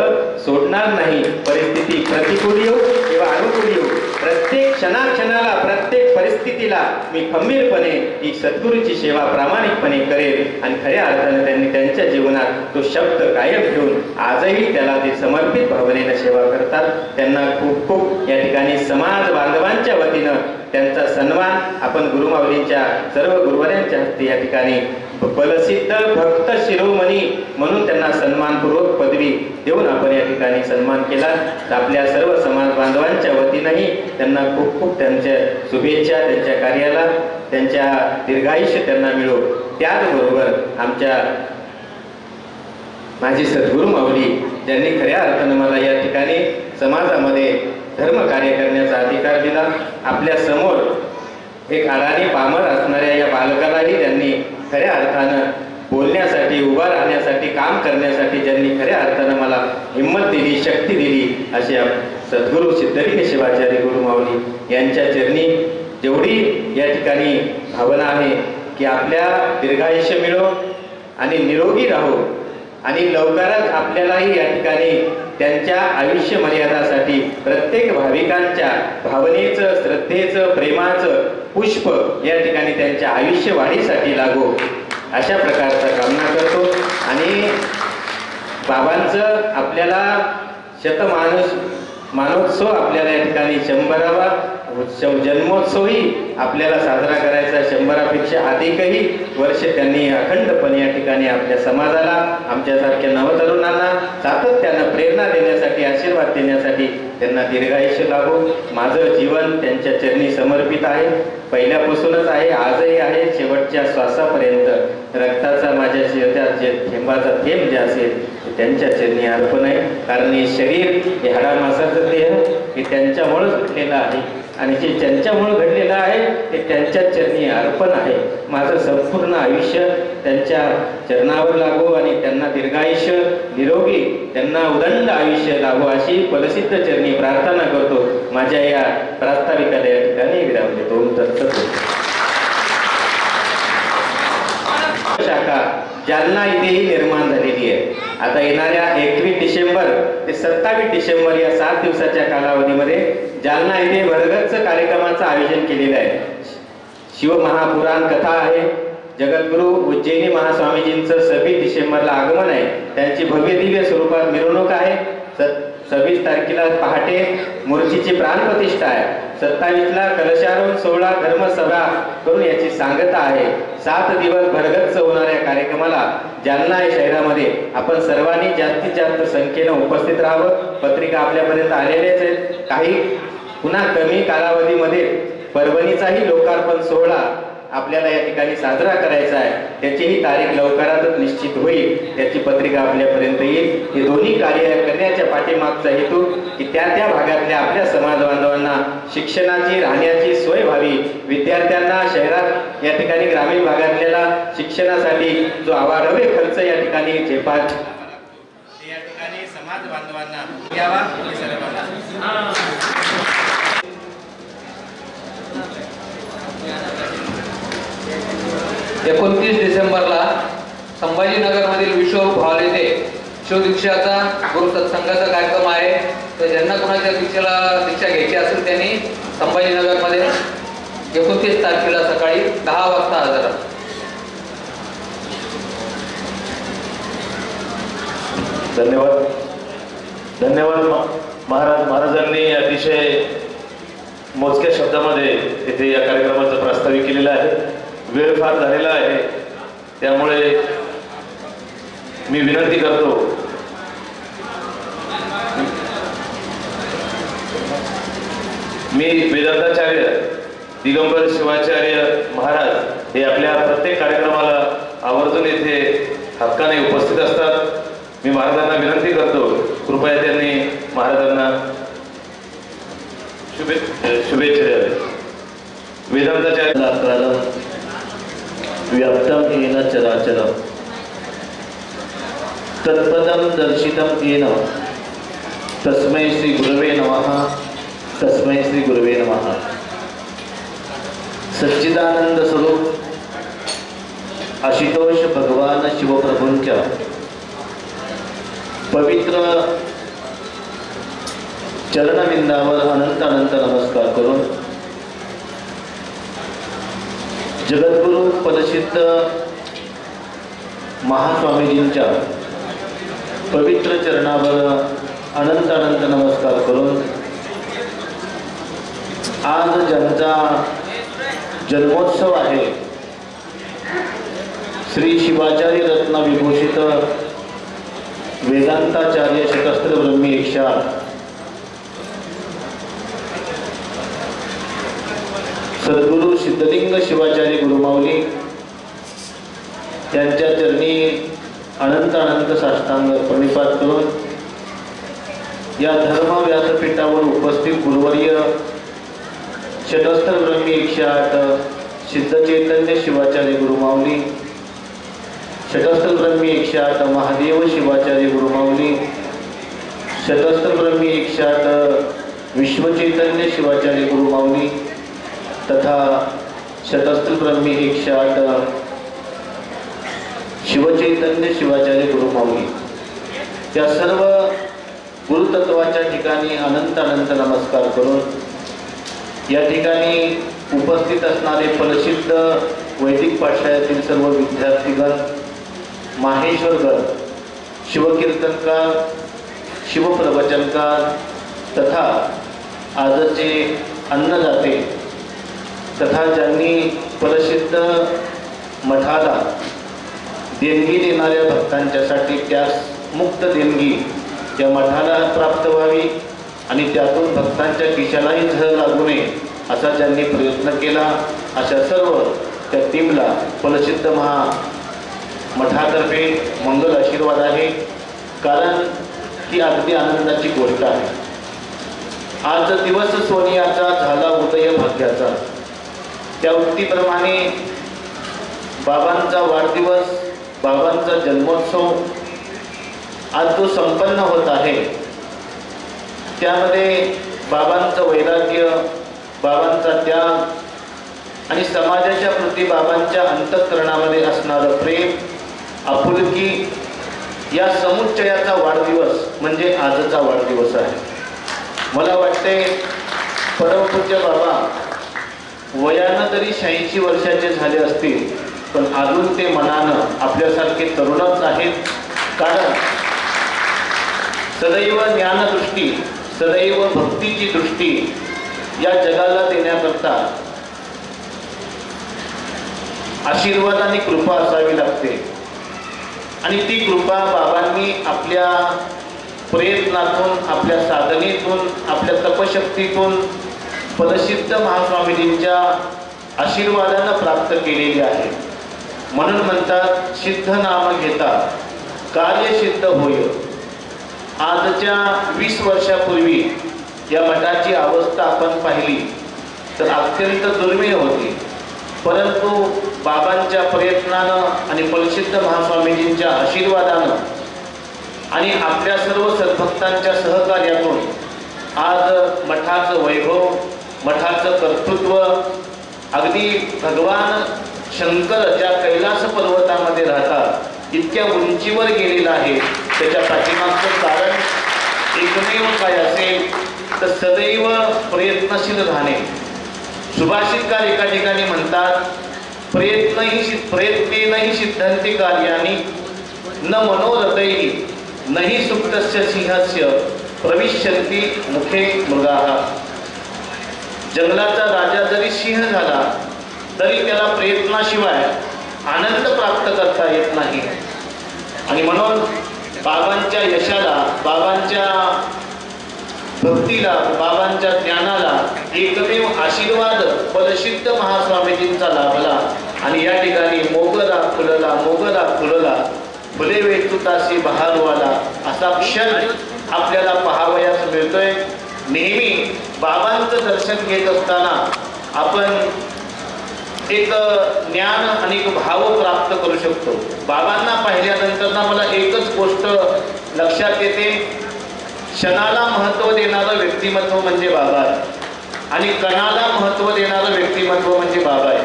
सोडणार नाही. परिस्थिती प्रतिकूल येऊ किंवा अनुकूल येऊ, प्रत्येक क्षणाक्षणाला प्रत्येक परिस्थितीला मी खंबीरपणे ही सद्गुरूची सेवा प्रामाणिकपणे करेल. आणि खऱ्या अर्थाने त्यांनी त्यांच्या जीवनात तो शब्द कायम ठेवून आजही त्याला ते समर्पित भावनेनं सेवा करतात. त्यांना खूप खूप या ठिकाणी समाज बांधवांच्या वतीनं त्यांचा सन्मान आपण गुरुमाऊलींच्या सर्व गुरुवाऱ्यांच्या हस्ते या ठिकाणी बलसिद्ध भक्त शिरोमणी म्हणून त्यांना सन्मानपूर्वक पदवी देऊन आपण या ठिकाणी सन्मान केला. आपल्या सर्व समाज बांधवांच्या वतीनंही त्यांना खूप खूप त्यांच्या शुभेच्छा, त्यांच्या कार्याला त्यांच्या दीर्घायुष्य त्यांना मिळो. त्याचबरोबर आमच्या माझी सद्गुरू माऊली ज्यांनी खऱ्या अर्थानं मला या ठिकाणी समाजामध्ये धर्म कार्य करण्याचा अधिकार दिला, आपल्या समोर एक अडाणी पामर असणाऱ्या या बालकालाही त्यांनी खऱ्या अर्थानं बोलण्यासाठी, उभा राहण्यासाठी, काम करण्यासाठी ज्यांनी खऱ्या अर्थानं मला हिंमत दिली, शक्ती दिली, असे सद्गुरू सिद्धलिंग शिवाचार्य गुरु माऊली यांच्या चरणी जेवढी या ठिकाणी भावना आहे की आपल्या दीर्घायुष्य मिळो आणि निरोगी राहो आणि लवकरच आपल्यालाही या ठिकाणी त्यांच्या आयुष्य मर्यादासाठी प्रत्येक भाविकांच्या भावनेचं, श्रद्धेचं, प्रेमाचं पुष्प या ठिकाणी त्यांच्या आयुष्य वाढीसाठी लागो अशा प्रकारचा कामना करतो. आणि बाबांचं आपल्याला मानोत्सव आपल्याला या ठिकाणी 100वा जन्मोत्सवही आपल्याला साजरा करायचा, 100पेक्षा अधिकही वर्ष त्यांनी अखंडपणे या ठिकाणी आपल्या समाजाला, आमच्यासारख्या नवतरुणांना सातत्यानं प्रेरणा देण्यासाठी, आशीर्वाद देण्यासाठी त्यांना दीर्घायुष्य लाभो. माझं जीवन त्यांच्या चरणी समर्पित आहे, पहिल्यापासूनच आहे, आजही आहे, शेवटच्या श्वासापर्यंत रक्ताचा माझ्या शरीरात जे थेंबाचा थेंब जे असेल ते त्यांच्या चरणी अर्पण आहे. कारण हे शरीर हे हाडामासाचं देह हे त्यांच्यामुळेच घडलेलं आहे आणि जे त्यांच्यामुळे घडलेलं आहे ते त्यांच्या चरणी अर्पण आहे. माझं संपूर्ण आयुष्य त्यांच्या चरणावर लागो आणि त्यांना दीर्घायुष्य, निरोगी, त्यांना उदंड आयुष्य लाभो अशी फलसिद्ध चरणी प्रार्थना करतो. माझ्या या प्रास्ताविकाला या ठिकाणी विराम देतो. शाखा जालना इथेही निर्माण झालेली आहे. आता येणाऱ्या 21 डिसेंबर ते 27 डिसेंबर या 7 दिवसाच्या कालावधीमध्ये जालना येथे भरगच्च कार्यक्रमाचं आयोजन केलेलं आहे. शिवमहापुराण कथा आहे. जगद्गुरु उज्जैनी महास्वामीजींचं 26 डिसेंबरला आगमन आहे. त्यांची भव्य दिव्य स्वरूपात मिरवणूक आहे. 26 तारखेला पहाटे मूर्तीची प्राणप्रतिष्ठा आहे. 27ला कलशारोहण सोहळा धर्मसभा करून याची सांगता आहे. 7 दिवस भरगच्च होणाऱ्या कार्यक्रमाला जालना शहरामध्ये आपण सर्वांनी जास्तीत जास्त संख्येनं उपस्थित राहावं. पत्रिका आपल्यापर्यंत आलेल्याच आहेत. काही पुन्हा कमी कालावधीमध्ये परभणीचाही लोकार्पण सोहळा आपल्याला या ठिकाणी साजरा करायचा आहे, त्याचीही तारीख लवकरातच निश्चित होईल, त्याची पत्रिका आपल्यापर्यंत येईल. हे दोन्ही कार्य करण्याच्या पाठीमागचा हेतू की त्या त्या भागातल्या आपल्या समाज बांधवांना शिक्षणाची राहण्याची सोय व्हावी, विद्यार्थ्यांना शहरात या ठिकाणी ग्रामीण भागातल्या शिक्षणासाठी जो अवाढव्य खर्च या ठिकाणी झेपात या ठिकाणी समाज बांधवांना यावा. 29 डिसेंबरला संभाजीनगरमधील विश्वरूप हॉल येथे शिवदीक्षाचा गुरुसत्संगाचा कार्यक्रम आहे. तर ज्यांना कोणाच्या दीक्षा घ्यायची असेल त्यांनी संभाजीनगरमध्ये 29 तारखेला सकाळी 10 वाजता हजर राहा. धन्यवाद. धन्यवाद. महाराजांनी अतिशय मोजक्या शब्दामध्ये इथे या कार्यक्रमाचं प्रास्ताविक केलेलं आहे. वेळ फार झालेला आहे, त्यामुळे मी विनंती करतो मी वेदांताचार्य दिगंबर शिवाचार्य महाराज हे आपल्या प्रत्येक कार्यक्रमाला आवर्जून येथे हक्काने उपस्थित असतात. मी महाराजांना विनंती करतो कृपया त्यांनी महाराजांना शुभेच्छा द्याव्या. वेदांताचार्य व्याप्तं येन चराचरं तत्पदं दर्शितं येन तस्मै श्री गुरवे नमः. तस्मै श्री गुरवे नमः. सच्चिदानंद स्वरूप आशुतोष भगवान शिवप्रभूंच्या पवित्र चरणविंदावर अनंत अनंत नमस्कार करून जगद्गुरु पदसिद्ध महास्वामीजींच्या पवित्र चरणावर अनंत अनंत नमस्कार करून आज ज्यांचा जन्मोत्सव आहे श्री शिवाचार्य रत्न विभूषित वेदांताचार्य शतस्त्र ब्रह्मी 108 सद्गुरु सिद्धलिंग शिवाचार्य गुरुमाऊली यांच्या चरणी अनंत अनंत साष्टांग प्रणिपात करून या धर्म व्यासपीठावर उपस्थित गुरुवर्य शतस्त्र ब्रह्मी 108 सिद्ध चैतन्य शिवाचार्य गुरुमाऊली, शतस्त्र ब्रह्मी 108 महादेव शिवाचार्य गुरुमाऊली, शतस्त्र ब्रह्मी 108 विश्वचैतन्य शिवाचार्य गुरुमाऊली तथा शतस्त्र ब्रह्मी 108 शिवचैतन्य शिवाचार्य गुरुमाऊली या सर्व गुरुतत्वाच्या ठिकाणी अनंत अनंत नमस्कार करून या ठिकाणी उपस्थित असणारे प्रसिद्ध वैदिक पाठशाळेतील सर्व विद्यार्थीगण, माहेश्वरगण, शिवकीर्तनकार, शिवप्रवचनकार तथा आजचे अन्नदाते तथा ज्यांनी प्रसिद्ध मठाला देणगी देणाऱ्या भक्तांच्यासाठी त्यास मुक्त देणगी या मठाला प्राप्त व्हावी आणि त्यातून भक्तांच्या खिशालाही झळ लागू नये असा ज्यांनी प्रयत्न केला, अशा सर्व त्या टीमला प्रसिद्ध मठातर्फे मंगल आशीर्वाद आहे. कारण ही अगदी आनंदाची गोष्ट आहे. आज दिवस सोनियाचा झाला उदय भाग्याचा, त्या उक्तीप्रमाणे बाबांचा वाढदिवस, बाबांचा जन्मोत्सव आज जो संपन्न होत आहे त्यामध्ये बाबांचं वैराग्य, बाबांचा त्याग आणि समाजाच्या प्रती बाबांच्या अंतःकरणामध्ये असणारं प्रेम, आपुलकी या समुच्चयाचा वाढदिवस म्हणजे आजचा वाढदिवस आहे. मला वाटते परमपूज्य बाबा वयानं तरी 86 वर्षाचे झाले असतील, पण अजून ते मनानं आपल्यासारखे तरुणच आहेत. कारण सदैव ज्ञानदृष्टी, सदैव भक्तीची दृष्टी या जगाला देण्याकरता आशीर्वाद आणि कृपा असावी लागते. आणि ती कृपा बाबांनी आपल्या प्रयत्नातून, आपल्या साधनेतून, आपल्या तपशक्तीतून, पदसिद्ध महास्वामीजींच्या आशीर्वादानं प्राप्त केलेली आहे. म्हणून म्हणतात सिद्ध नाम घेता कार्य सिद्ध होय. आजच्या 20 वर्षापूर्वी या मठाची अवस्था आपण पाहिली तर अत्यंत दुर्मिळ होती. परंतु बाबांच्या प्रयत्नानं आणि प्रसिद्ध महास्वामीजींच्या आशीर्वादानं आणि आपल्या सर्व सद्भक्तांच्या सहकार्यातून आज मठाचं वैभव, मठाचं कर्तृत्व अगदी भगवान शंकर ज्या कैलास पर्वतामध्ये राहतात इतक्या उंचीवर गेलेला आहे. त्याच्या पाठीमागचं कारण एकमेव काय असेल तर सदैव प्रयत्नशील राहणे. सुभाषितकार एका ठिकाणी म्हणतात प्रयत्नेनहि सिद्धन्ति कार्याणि न मनोरथैः नहि सुप्तस्य सिंहस्य प्रविशन्ति मुखे मृगाः. जंगलाचा राजा जरी सिंह झाला तरी त्याला प्रयत्नाशिवाय आनंद प्राप्त करता येत नाही. आणि म्हणून बाबांच्या यशाला, बाबांच्या भक्तीला, बाबांच्या ज्ञानाला एकमेव आशीर्वाद प्रसिद्ध महास्वामीजींचा लाभला. आणि या ठिकाणी मोगरा फुलला, मोगरा फुलला, फुले वेचुतासी बहारवाला असा क्षण आपल्याला पाहावयास मिळतोय. नेहमी बाबांचं दर्शन घेत असताना आपण एक ज्ञान आणि एक भाव प्राप्त करू शकतो. बाबांना पाहिल्यानंतर ना मला एकच गोष्ट लक्षात येते, क्षणाला महत्त्व देणारं व्यक्तिमत्व म्हणजे बाबा आहे आणि कणाला महत्त्व देणारं व्यक्तिमत्व म्हणजे बाबा आहे.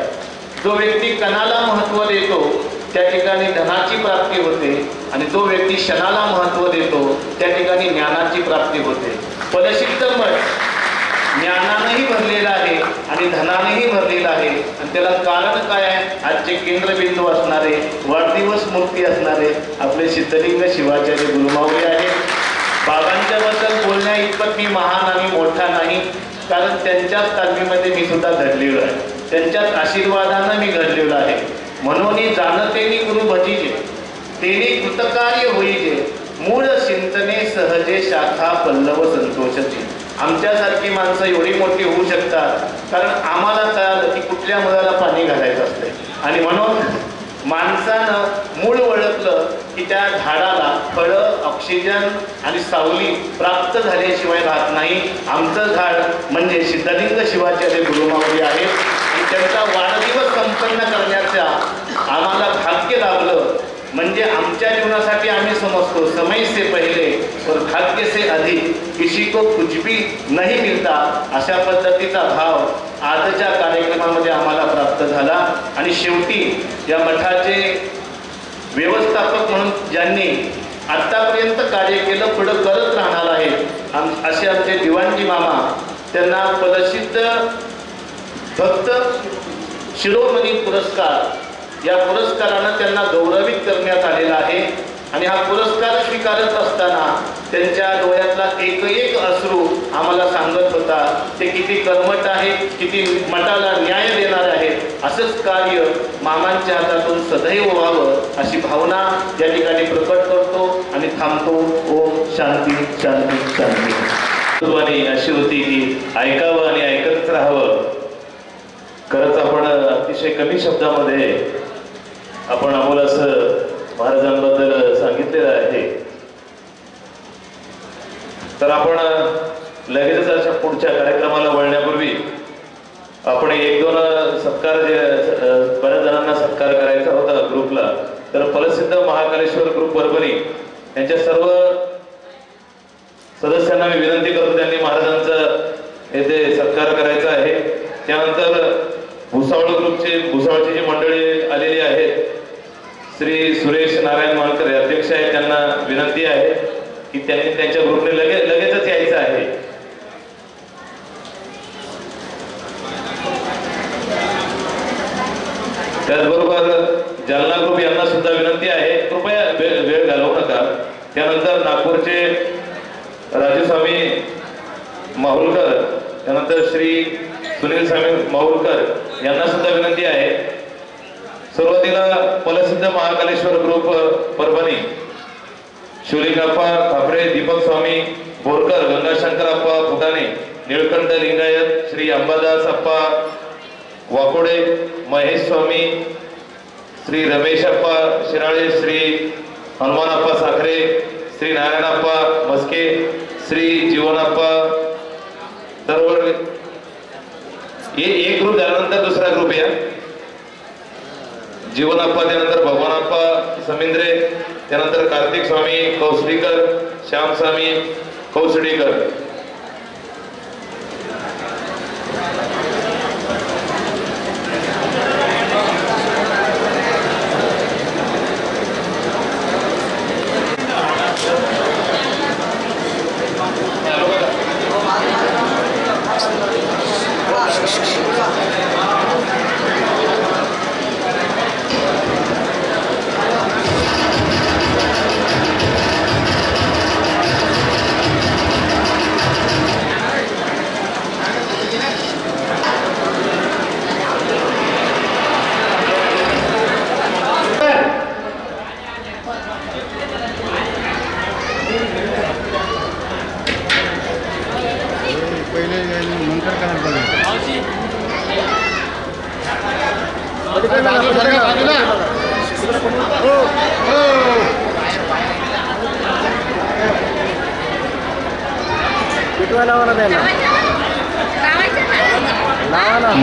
जो व्यक्ती कणाला महत्त्व देतो त्या ठिकाणी धनाची प्राप्ती होते आणि जो व्यक्ती क्षणाला महत्त्व देतो त्या ठिकाणी ज्ञानाची प्राप्ती होते. प्रसिद्ध मठ ज्ञानानेही भरलेला आहे आणि धनानेही भरलेला आहे. आणि त्याला कारण काय आहे? आजचे केंद्रबिंदू असणारे, वाढदिवस मूर्ती असणारे आपले सिद्धलिंग शिवाचार्य गुरुमाऊली आहेत. बाबांच्याबद्दल बोलण्या इतपत मी महान आणि मोठा नाही, कारण त्यांच्याच तालमीमध्ये मी सुद्धा घडलेलो आहे, त्यांच्याच आशीर्वादानं मी घडलेलो आहे. म्हणून जाणतेनी गुरु भजीजे तेने कृतकार्य होईजे मूळ सिंचने सहजे शाखा पल्लव संतोषते. आमच्यासारखी माणसं एवढी मोठी होऊ शकतात कारण आम्हाला कळालं की कुठल्या मुळाला पाणी घालायचं असते. आणि म्हणून माणसानं मूळ ओळखलं की त्या झाडाला फळं, ऑक्सिजन आणि सावली प्राप्त झाल्याशिवाय राहत नाही. आमचं झाड म्हणजे सिद्धलिंग शिवाचार्य गुरुमाऊली आहे आणि त्यांचा वाढदिवस संपन्न करण्याचा आम्हाला भाग्य लाभलं. म्हणजे आमच्या जीवनासाठी आम्ही समजतो समय से पहिले और भाग्य से अधिक किसी को कुछ भी नहीं मिलता, अशा पद्धतीचा भाव आजच्या कार्यक्रमामध्ये आम्हाला प्राप्त झाला. आणि शेवटी या मठाचे व्यवस्थापक म्हणून ज्यांनी आत्तापर्यंत कार्य केलं, पुढं करत राहणार आहेत असे आमचे दिवाणजी मामा, त्यांना प्रसिद्ध भक्त शिरोमणी पुरस्कार या पुरस्कारानं त्यांना गौरवित करण्यात आलेला आहे. आणि हा पुरस्कार स्वीकारत असताना त्यांच्या डोळ्यातला एक अश्रू आम्हाला सांगत होता ते किती कर्मठ आहेत, किती मठाला न्याय देणार आहेत. असंच कार्य मामांच्या हातातून सदैव व्हावं अशी भावना या ठिकाणी प्रकट करतो आणि थांबतो. ओम शांती शांती शांती. आणि अशी होती की ऐकावं आणि ऐकतच राहावं. खरंच आपण अतिशय कमी शब्दामध्ये आपण आम्हाला असं महाराजांबद्दल सांगितलेलं आहे. तर आपण लगेचच अशा पुढच्या कार्यक्रमाला वळण्यापूर्वी आपण 1-2 सत्कार बऱ्याच जणांना सत्कार करायचा होता ग्रुपला. तर प्रसिद्ध महाकालेश्वर ग्रुप परभणी यांच्या सर्व सदस्यांना मी विनंती करतो त्यांनी महाराजांचा येथे सत्कार करायचा आहे. त्यानंतर भुसावळ ग्रुपचे भुसावळची जी मंडळी आलेली आहेत, श्री सुरेश नारायण मानकर अध्यक्ष आहेत, त्यांना विनंती आहे की त्यांनी त्यांच्या ग्रुपने लगेचच यायचं आहे. त्याचबरोबर जालना ग्रुप यांना सुद्धा विनंती आहे, कृपया वेळ घालवू नका. त्यानंतर नागपूरचे राजस्वामी माहुलकर, त्यानंतर श्री सुनील स्वामी माहुलकर यांना सुद्धा विनंती आहे. सुरुवातीला प्रसिद्ध महाकालेश्वर ग्रुप परभणी शिवलिंगाप्पा खापरे, दीपक स्वामी बोरकर, गंगाशंकर अप्पा फुटाणे, निळकंठ लिंगायत, श्री अंबादास अप्पा वाकोडे, महेश स्वामी, श्री रमेशप्पा शिराळे, श्री हनुमानप्पा साखरे, श्री नारायणप्पा मस्के, श्री जीवनप्पा दरवर. एक ग्रुप झाल्यानंतर दुसरा ग्रुप या. जीवनप्पा, त्यानंतर भगवानप्पा समिंद्रे, त्यानंतर कार्तिक स्वामी कौसडीकर, श्याम स्वामी कौसडीकर.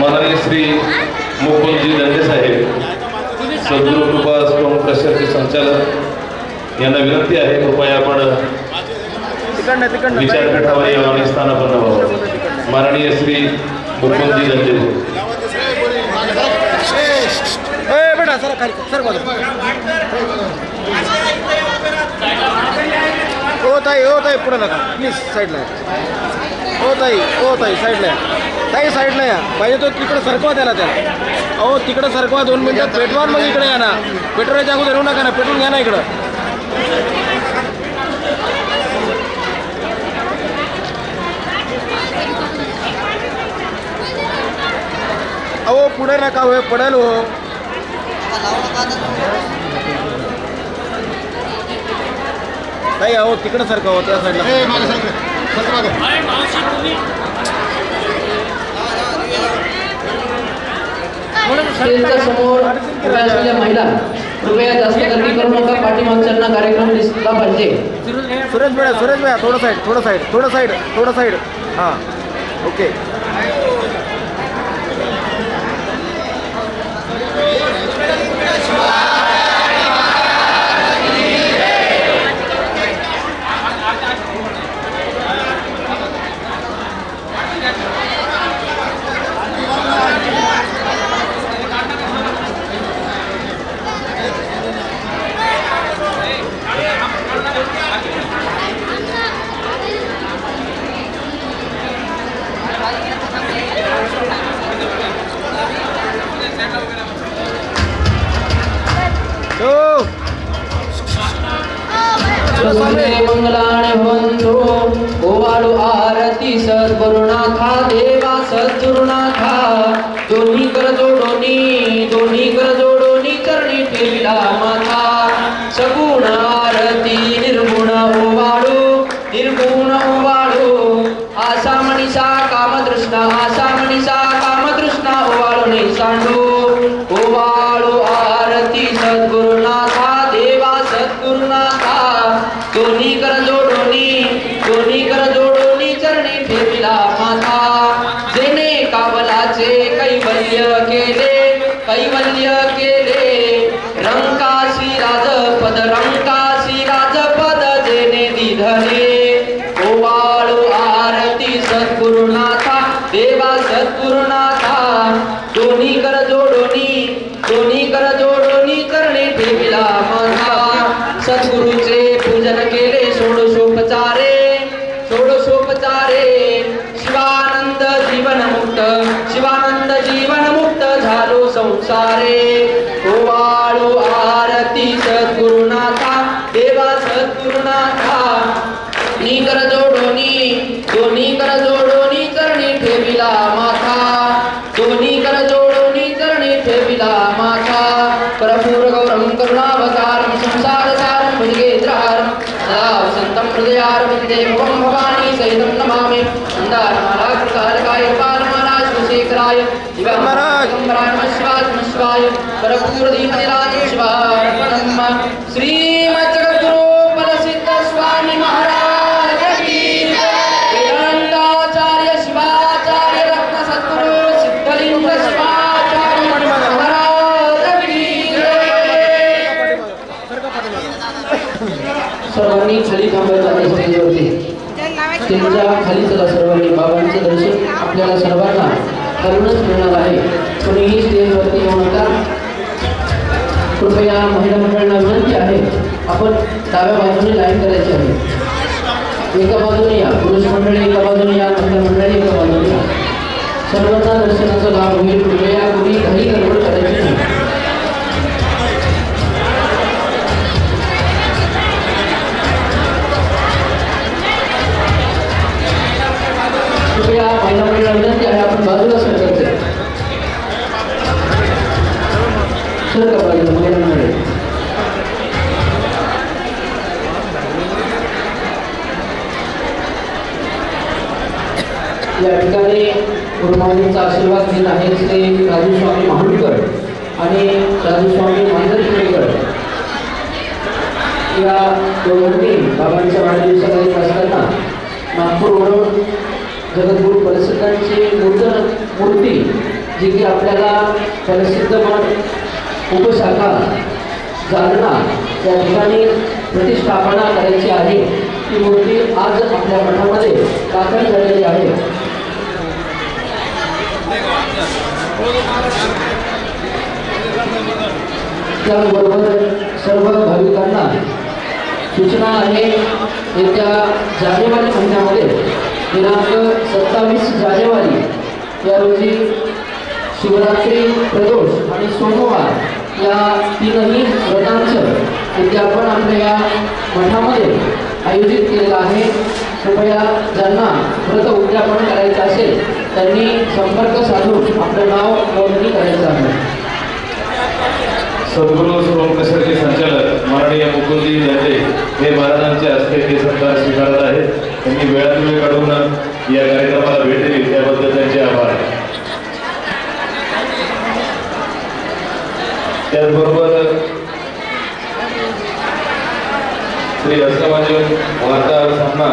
माननीय श्री मुकुंदजी दंडे साहेब, सद्गुरू कृपा स्टोन क्रशरचे संचालक यांना विनंती आहे, कृपया आपण विचारपीठावर यावं आणि स्थानापन्न व्हावं. माननीय श्री मुकुंदजी दंडे. ओ ताई पुढे नका प्लीज, साईडला. ओ ताई साईडला. ताई साईडला या. पाहिजे तो तिकडे सरकवा त्याला. अहो तिकडे सरकवा, 2 मिनिटात पेटवा. मग इकडे या ना. पेट्रोलच्या अगोदर येऊ नका ना, पेट्रोल घ्या ना इकडं. अहो पुढे नका हो, पडेल हो. ताई अहो तिकडे सरका हो, त्या साईडला. समोर उभ्या असलेल्या महिला कृपया जास्त गर्दी करू नका, पाठीमागच्यांना कार्यक्रम दिसला पाहिजे. सुरेश भैया थोडं साईड. हां ओके. मंगलाने भवंतु. ओवाळू आरती सद्गुरुनाथा देवा सद्गुरुनाथा. दोन्ही कर जोडोनी करणी ठेविला माथा. सगुण आरती निर्गुण ओवाळू आसा मनीषा कामतृष्णा ओवाळू नाही सांडू. ओवाळू आरती सद्गुरुनाथा देवा सद्गुरुनाथा. दोन्ही कर जोडोनी चरणी ठेविला माथा. जेने कावलाचे कैवल्य केले रंकासी राजपद जेने दिधले. ओवाळू आरती सद्गुरुनाथा देवा सद्गुरुनाथा. दोन्ही कर जोडोनी चरणी ठेविला माथा. सद्गुरूचे पूजन केले षोडशोपचारे. शिवानंद जीवन मुक्त झालो संसारे. ओवाळू आरती सद्गुरुनाथा देवा सद्गुरुनाथा. दोन्ही कर जोडोनी चरणी ठेविला माथा. परपूर गौरम करुणावतारम संसारसारम भुजगेन्द्रहारम सदा वसंतं हृदयारविन्दे मुखं भवानी सहितं नमामि. मंदारमाला कृतालकाय पालमाला शिवशेखराय दिव्यांबराय पराय नमः शिवाय नमः शिवाय परपूर्णदीपनिराज शिवाय नमः। श्रीमद् जगद्गुरु बलसिद्ध स्वामी महाराज की वेदांताचार्य शिवाचार्य रत्न सद्गुरु सिद्धलिंग शिवाचार्य महाराज की सर्वांनी खाली थांबायचं आहे स्टेजवरती। स्टेजच्या खाली चला सर्वांनी। बाबांचं दर्शन आपल्याला सर्वांना करूनच मिळणार आहे। कोणीही स्टेजवरती येऊ नका। कृपया महिला मंडळांना विनंती आहे आपण डाव्या बाजूने लाईन करायची आहे। एका बाजूने या पुरुष मंडळी, एका बाजूने या महिला मंडळी, एका बाजूने या। सर्वांना दर्शनाचा लाभ होईल। कृपया कोणी काही गडबड करायची नाही। कृपया महिला मंडळाला विनंती आहे आपण बाजूला सरकायचे। सरका बाजूला महिला मंडळी। या ठिकाणी गुरुमाऊलींचा आशीर्वाद घेत आहेत ते राजू स्वामी महाडकर आणि राजू स्वामी मांजरेकर। या दोघांनी बाबांच्या वाढदिवसाला येत असताना नागपूरवरून जगद्गुरु प्रसिद्धांची मूर्ती जी की आपल्याला प्रसिद्ध मठ उपशाखा जालना या ठिकाणी प्रतिष्ठापना करायची आहे। ती मूर्ती आज आपल्या मठामध्ये दाखल झालेली आहे। त्याचबरोबर सर्व भाविकांना सूचना आहे येत्या जानेवारी महिन्यामध्ये दिनांक 27 जानेवारी या रोजी शिवरात्री, प्रदोष आणि सोमवार या तीनही व्रतांचं उद्यापन आपल्या या मठामध्ये आयोजित केलेलं आहे। कृपया ज्यांना व्रत उद्यापन करायचं असेल त्यांनी संपर्क साधून आपलं नाव नोंदणी करायचं आहे। सद्गुरू सोमप्रसादचे संचालक माननीय मुकुंदजी दाते हे महाराजांच्या हस्ते ते सत्कार स्वीकारत आहेत। त्यांनी वेळात वेळ काढून या कार्यक्रमाला भेट दिली त्याबद्दल त्यांचे आभार। त्याचबरोबर श्री हस्तमाजन वार्ताहर सामना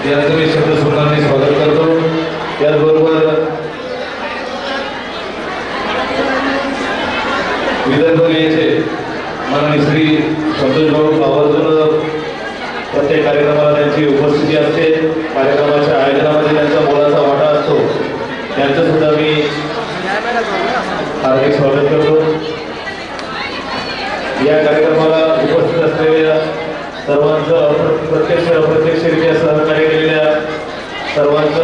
यांचं मी शब्दस्फुरणाने स्वागत करतो। त्याचबरोबर विदर्भचे माननीय श्री संतोष भाऊ आवर्जून प्रत्येक कार्यक्रमाला त्यांची उपस्थिती असते। कार्यक्रमाच्या आयोजनामध्ये त्यांचा मोलाचा वाटा असतो। त्यांचं सुद्धा मी हार्दिक स्वागत करतो। या कार्यक्रमाला उपस्थित असलेल्या सर्वांचं प्रत्यक्ष अप्रत्यक्षरित्या सहकार्य केलेल्या सर्वांचं